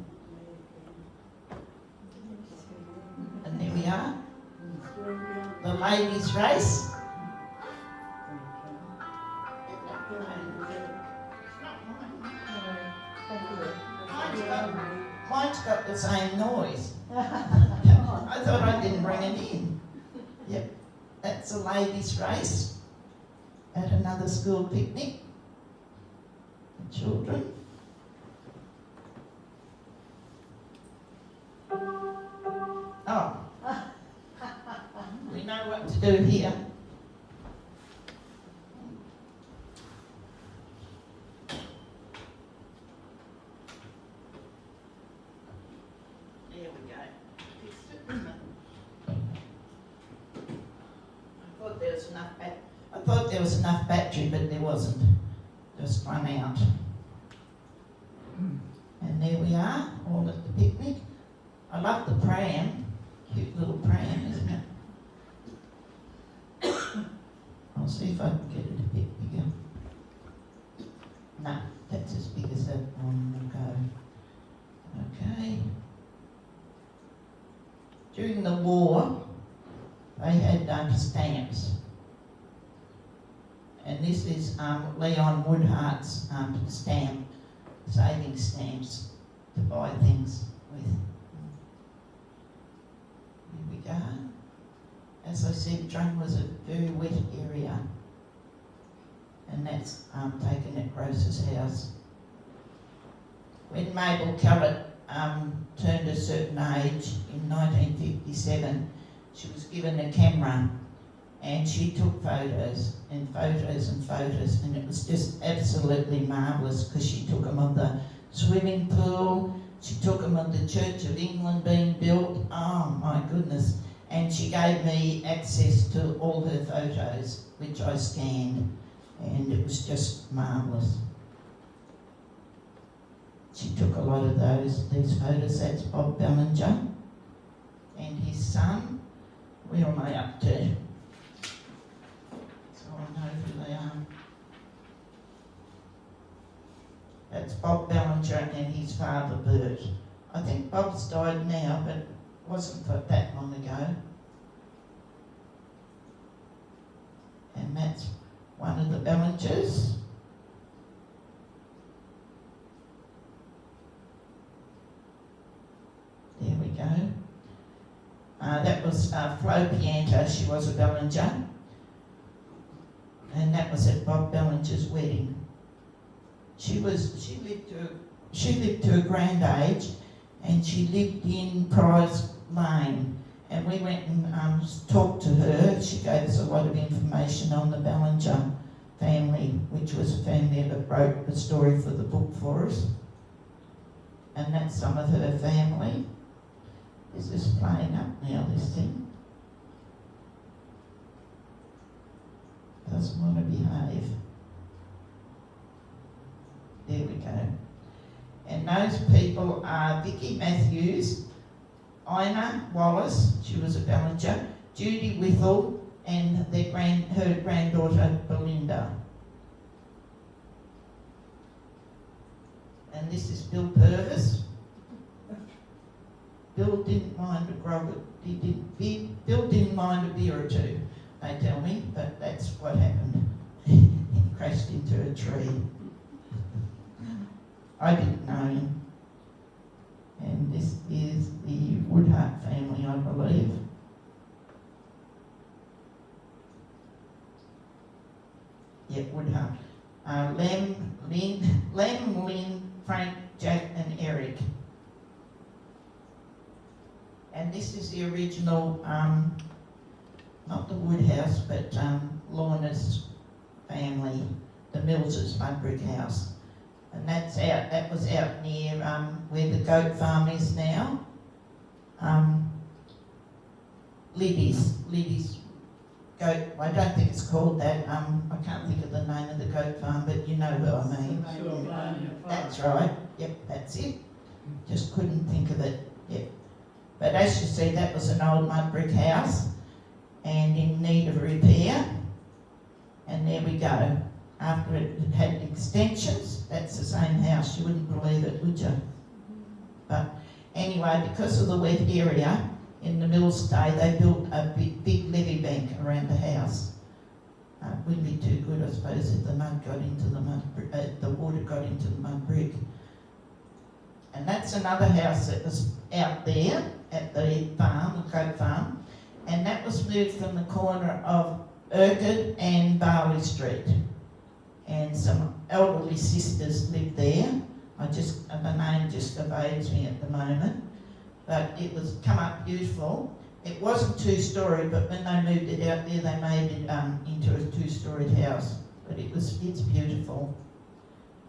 And there we are. The ladies' race. Mine's got the same noise. I thought I didn't bring it in. Yep, that's a ladies' race at another school picnic. The children. Oh, we know what to do here. There we go. Fixed it, didn't it? I thought there was enough battery, but there wasn't. Just run out. And there we are, all at the picnic. I love the pram. Cute little pram, isn't it? I'll see if I can get it a bit bigger. No, that's as big as that one will go. Okay. During the war, they had stamps. And this is Leon Woodhart's stamp, saving stamps to buy things with. Here we go. As I said, Drung was a very wet area. And that's taken at Groce's house. When Mabel Kellett turned a certain age in 1957, she was given a camera and she took photos and photos and photos, and it was just absolutely marvellous because she took them of the swimming pool, she took them of the Church of England being built, oh my goodness, and she gave me access to all her photos, which I scanned, and it was just marvellous. She took a lot of these photos. That's Bob Bellinger and his son. Where am I up to? So I know who they are. That's Bob Bellinger and his father Bert. I think Bob's died now, but it wasn't for that long ago. And that's one of the Bellingers. There we go. That was Flo Pianta. She was a Bellinger. And that was at Bob Bellinger's wedding. She lived to a grand age, and she lived in Prize Lane. And we went and talked to her. She gave us a lot of information on the Bellinger family, which was a family that wrote the story for the book for us. And that's some of her family. Is this playing up now, this thing? Doesn't want to behave. There we go. And those people are Vicky Matthews, Ina Wallace, she was a Bellinger, Judy Withall, and her granddaughter Belinda. And this is Bill Purvis. Bill didn't mind a grog. Bill didn't mind a beer or two, they tell me, but that's what happened. He crashed into a tree. I didn't know him. And this is the Woodhart family, I believe. Yep, Woodhart. Lem, Lynn, Frank, Jack and Eric. And this is the original, not the Woodhouse, but Lorna's family, the Millses' mud brick house. And that was out near where the goat farm is now. Liddy's goat, I don't think it's called that. I can't think of the name of the goat farm, but you know what I mean. That's right, yep, that's it. Just couldn't think of it, yep. But as you see, that was an old mud brick house and in need of repair. And there we go. After it had extensions, that's the same house. You wouldn't believe it, would you? But anyway, because of the wet area in the Mills Day, they built a big levee bank around the house. Wouldn't be too good, I suppose, if the mud got into the water got into the mud brick. And that's another house that was out there at the farm, the goat farm, and that was moved from the corner of Urquhart and Barley Street. And some elderly sisters lived there. The name just evades me at the moment, but it was come up beautiful. It wasn't two-storey, but when they moved it out there, they made it into a two-storied house. But it's beautiful.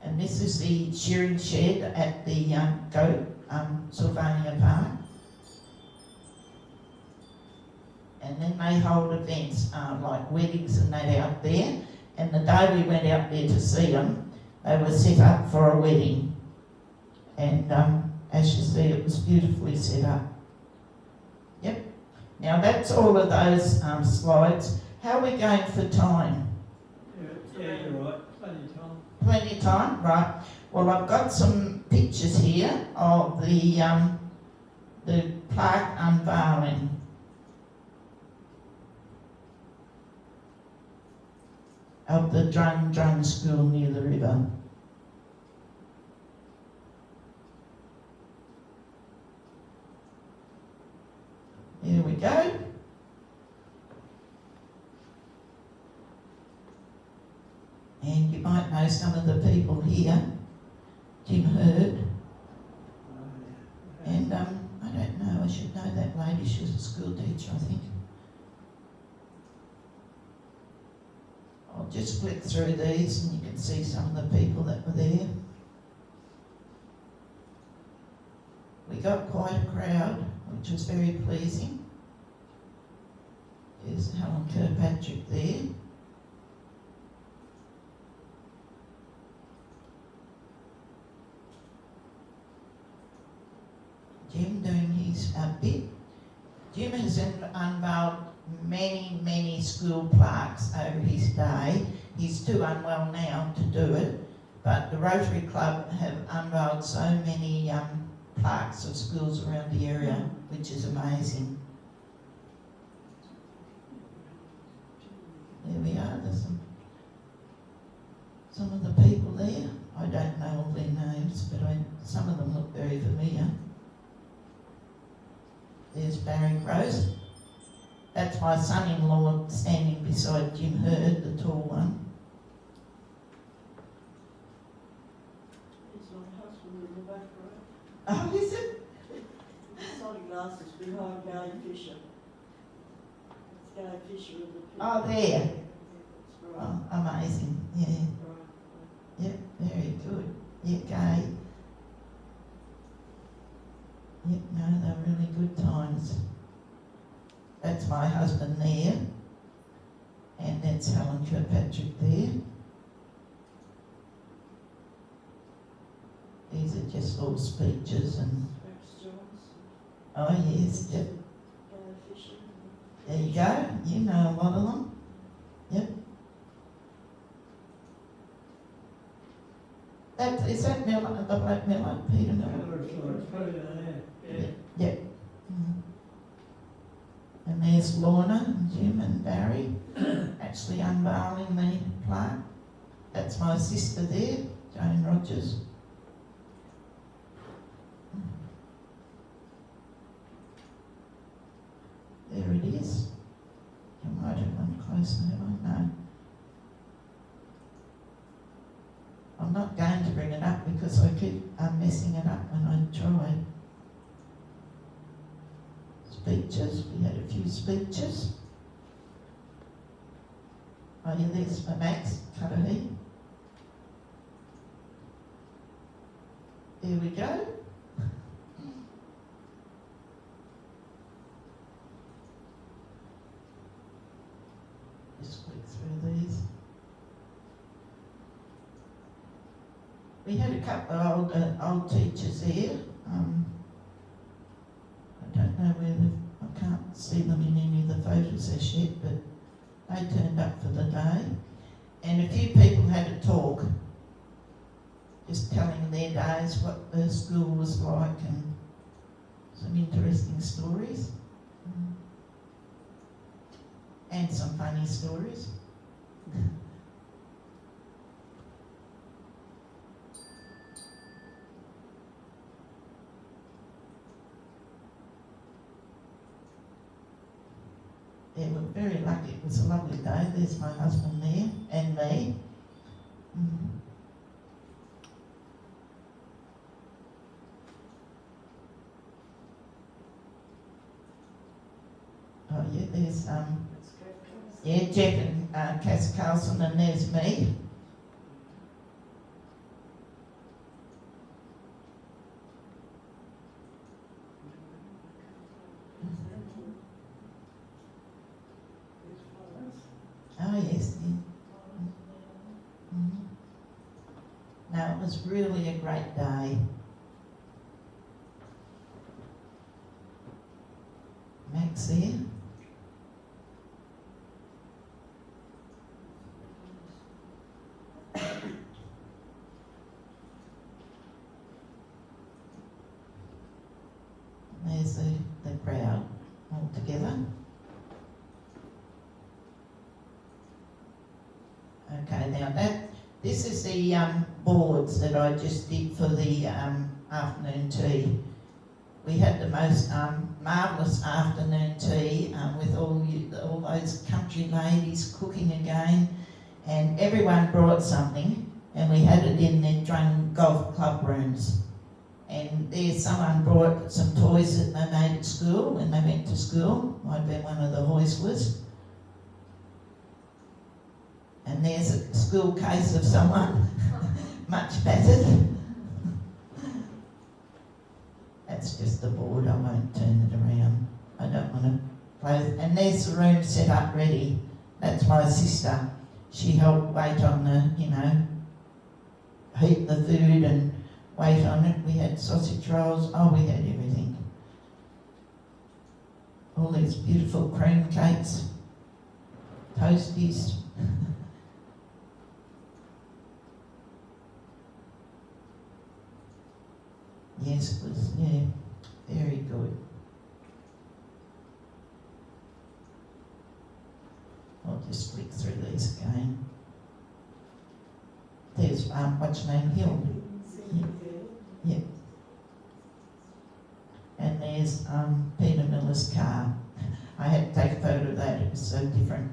And this is the shearing shed at the goat Sylvania Park. And then they hold events like weddings and that out there. And the day we went out there to see them, they were set up for a wedding. And as you see, it was beautifully set up. Yep. Now that's all of those slides. How are we going for time? Yeah, you're right. Plenty of time. Plenty of time, right. Well, I've got some pictures here of the plaque unveiling. Of the Drung school near the river. There we go. And you might know some of the people here. Tim Hurd. And I don't know, I should know that lady. She was a school teacher, I think. I'll just flick through these and you can see some of the people that were there. We got quite a crowd, which was very pleasing. There's Helen Kirkpatrick there. Jim doing his bit. Jim has unveiled many school plaques over his day. He's too unwell now to do it, but the Rotary Club have unveiled so many plaques of schools around the area, which is amazing. There we are, there's some of the people there. I don't know all their names, but some of them look very familiar. There's Barry Rose. That's my son-in-law standing beside Jim Hurd, the tall one. It's my husband in the back row. Oh, is it? The sunglasses behind Gary Fisher. It's Gary Fisher in the picture. Oh, there. That's right. Oh, amazing. Yeah. Right. Yep, very good. Yeah, Gay. Yep, no, they were really good times. That's my husband there. And that's Helen Kirkpatrick there. These are just all speeches and... Rex Jones, Oh, yes, yep. Gary Fisher. There you go. You know a lot of them. Yep. Is that Miller, the bloke Miller, Peter Miller? Yep. And there's Lorna and Jim and Barry actually unveiling the plaque. That's my sister there, Jane Rogers. There it is. You might have one closer, I don't know. I'm not going to bring it up because I keep messing it up when I try. Speeches, we had a few speeches. Oh yeah, there's my Max Cudahy. There we go. Just click through these. We had a couple of old teachers here. I don't know whether, I can't see them in any of the photos as yet, but they turned up for the day. And a few people had a talk, just telling their days, what the school was like, and some interesting stories. And some funny stories. Yeah, we're very lucky. It was a lovely day. There's my husband there and me. Oh yeah, there's Jeff and Cass Carlson, and there's me. Oh yes. No, it was really a great day. Max there. There's the crowd all together. Okay, now this is the boards that I just did for the afternoon tea. We had the most marvellous afternoon tea with all those country ladies cooking again, and everyone brought something, and we had it in the Drung golf club rooms. And there's someone brought some toys that they made at school when they went to school. Might have been one of the Hoistlers. And there's a school case of someone much battered. That's just the board, I won't turn it around. I don't want to play. And there's the room set up ready. That's my sister. She helped wait on the, heat the food and wait on it. We had sausage rolls. Oh, we had everything. all these beautiful cream cakes, toasties. Yes, it was, yeah, very good. I'll just flick through these again. There's, what's your name, Hill? Yeah. And there's Peter Miller's car. I had to take a photo of that, it was so different.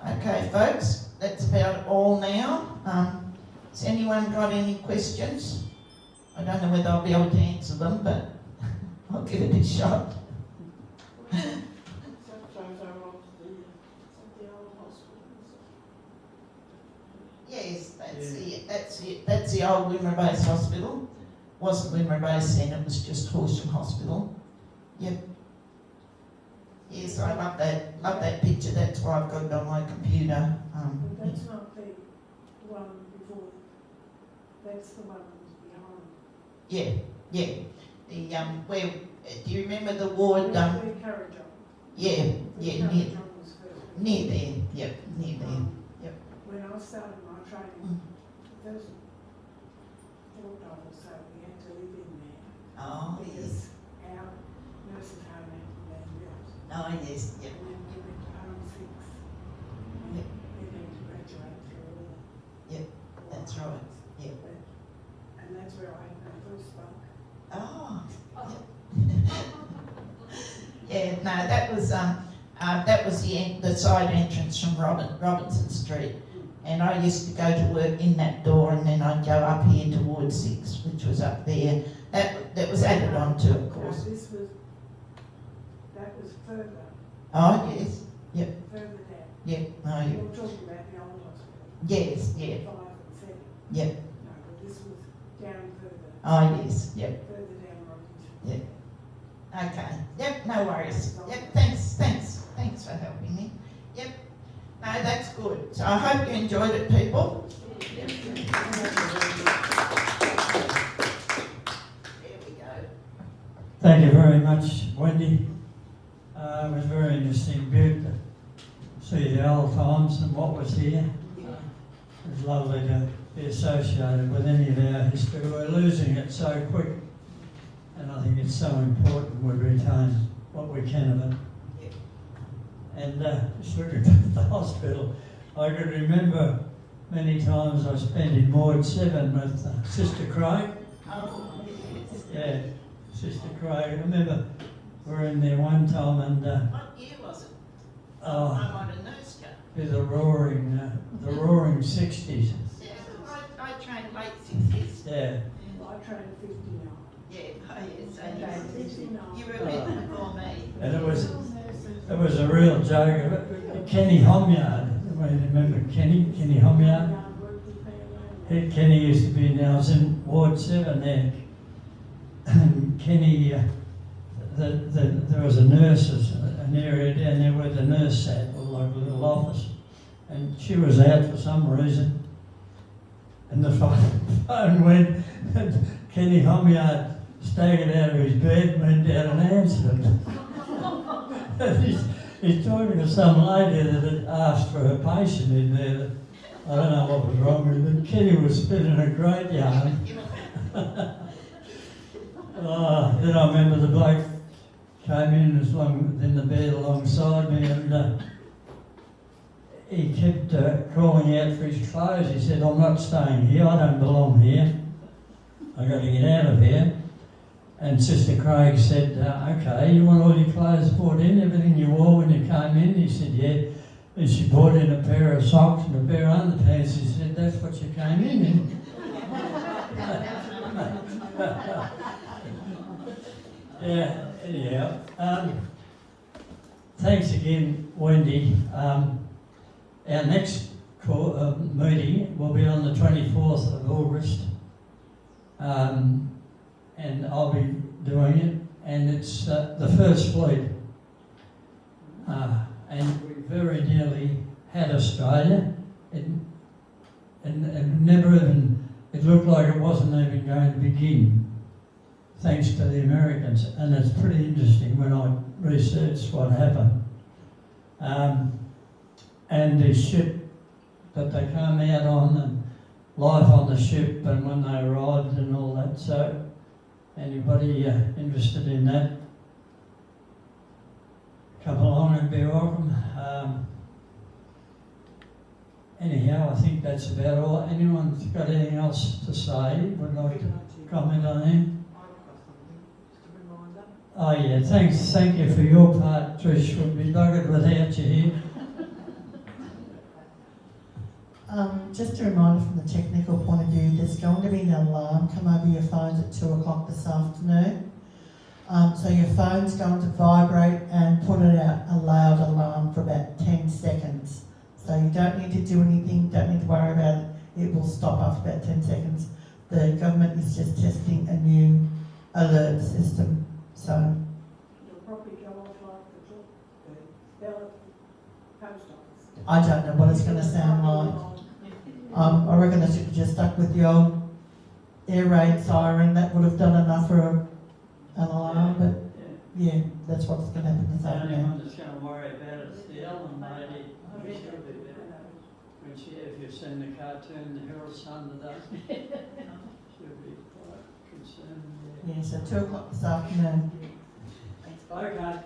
Okay, folks, that's about all now. Has anyone got any questions? I don't know whether I'll be able to answer them, but I'll give it a shot. Sometimes I want the old hospitals. Yes, that's it. That's the old Wimmera Base Hospital. Wasn't Wimmera Base then, it was just Horsham Hospital. Yep. Yes, I love that picture. That's why I've got it on my computer. But that's not the one before, that's the one behind. Yeah. The where do you remember the ward? Where Carriageon. Yeah, Carriageon was first. near there. Yep, near there. Yep. When I started my training, there was $4, so we had to live in there. Oh yes. Because our nursing home had been built. Oh yes. Yep. And then we went to home 6. Yep. We had to graduate through all. Yep, that's right. Yep. And that's where I had my first bunk. Oh. Yeah, no, that was the side entrance from Robinson Street, and I used to go to work in that door, and then I'd go up here to Ward 6, which was up there. That was added on to, of course. No, that was further, Oh yes, further down. yep. No, You're you, talking about the old hospital. yes, yeah, 5 and 7. yep. No, but this was down further, Oh yes, yep. further down Robinson. Yep. Okay. Yep. No worries. Yep. Thanks for helping me. Yep. No, that's good. So I hope you enjoyed it, people. There we go. Thank you very much, Wendy. It was very interesting, good to see the old times and what was here. It was lovely to be associated with any of our history. We're losing it so quick, and I think it's so important we retain what we can of it. And just looking at the hospital, I can remember many times I spent in Ward 7 with Sister Craig. Yeah, Sister Craig. I remember we were in there one time, and What year was it? oh, I'm on a nurse car. it was the roaring 60s. Yeah, I trained late 60s. Yeah. I trained 59. Yeah, oh yes. I trained 59. You were a bit before me. And it was a real joke. Kenny Homyard, everybody remember Kenny Homyard? Kenny used to be, now I was in Ward 7 there, and Kenny, there was a nurse's, an area down there where the nurse sat, like a little office, and she was out for some reason, and the phone went, and Kenny Homyard staggered out of his bed and went down and answered it. And he's talking to some lady that had asked for her patient in there. I don't know what was wrong with him. Kenny was spinning a great yarn. Then I remember the bloke came in the bed alongside me, and he kept calling out for his clothes. He said, "I'm not staying here. I don't belong here. I've got to get out of here." And Sister Craig said, "Okay, you want all your clothes brought in, everything you wore when you came in?" He said, "Yeah." And she brought in a pair of socks and a pair of underpants. She said, "That's what you came in." Yeah, anyhow. Thanks again, Wendy. Our next meeting will be on the 24th of August. And I'll be doing it, and it's the First Fleet. And we very nearly had Australia, and never even, it looked like it wasn't even going to begin, thanks to the Americans. And it's pretty interesting when I researched what happened. And the ship that they came out on, and life on the ship, and when they arrived and all that. So, anybody interested in that, come along and be welcome. Anyhow, I think that's about all. Anyone got anything else to say? Would like to comment on that? Oh yeah, thank you for your part, Trish. We'd be buggered without you here. Just a reminder from the technical point of view, there's going to be an alarm come over your phones at 2 o'clock this afternoon. So your phone's going to vibrate and put it out a loud alarm for about 10 seconds. So you don't need to do anything, don't need to worry about it. It will stop after about 10 seconds. The government is just testing a new alert system. So It'll probably go off like the bell at the post office. I don't know what it's going to sound like. I reckon I should have just stuck with the old air raid siren. That would have done enough for an alarm, but yeah, that's what's going to happen this The only afternoon. one that's going to worry about it is the Ellen lady. She'll be better. When if you've seen the cartoon, The Herald Sun today, she'll be quite concerned. Yeah, so 2 o'clock this afternoon. Okay.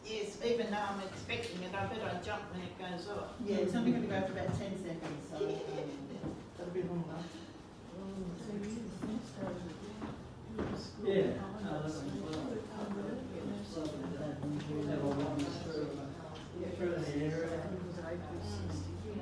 Yes, even though I'm expecting it, I better jump when it goes off. Yeah, it's only going to go for about 10 seconds, so that'll be long enough. So you use this,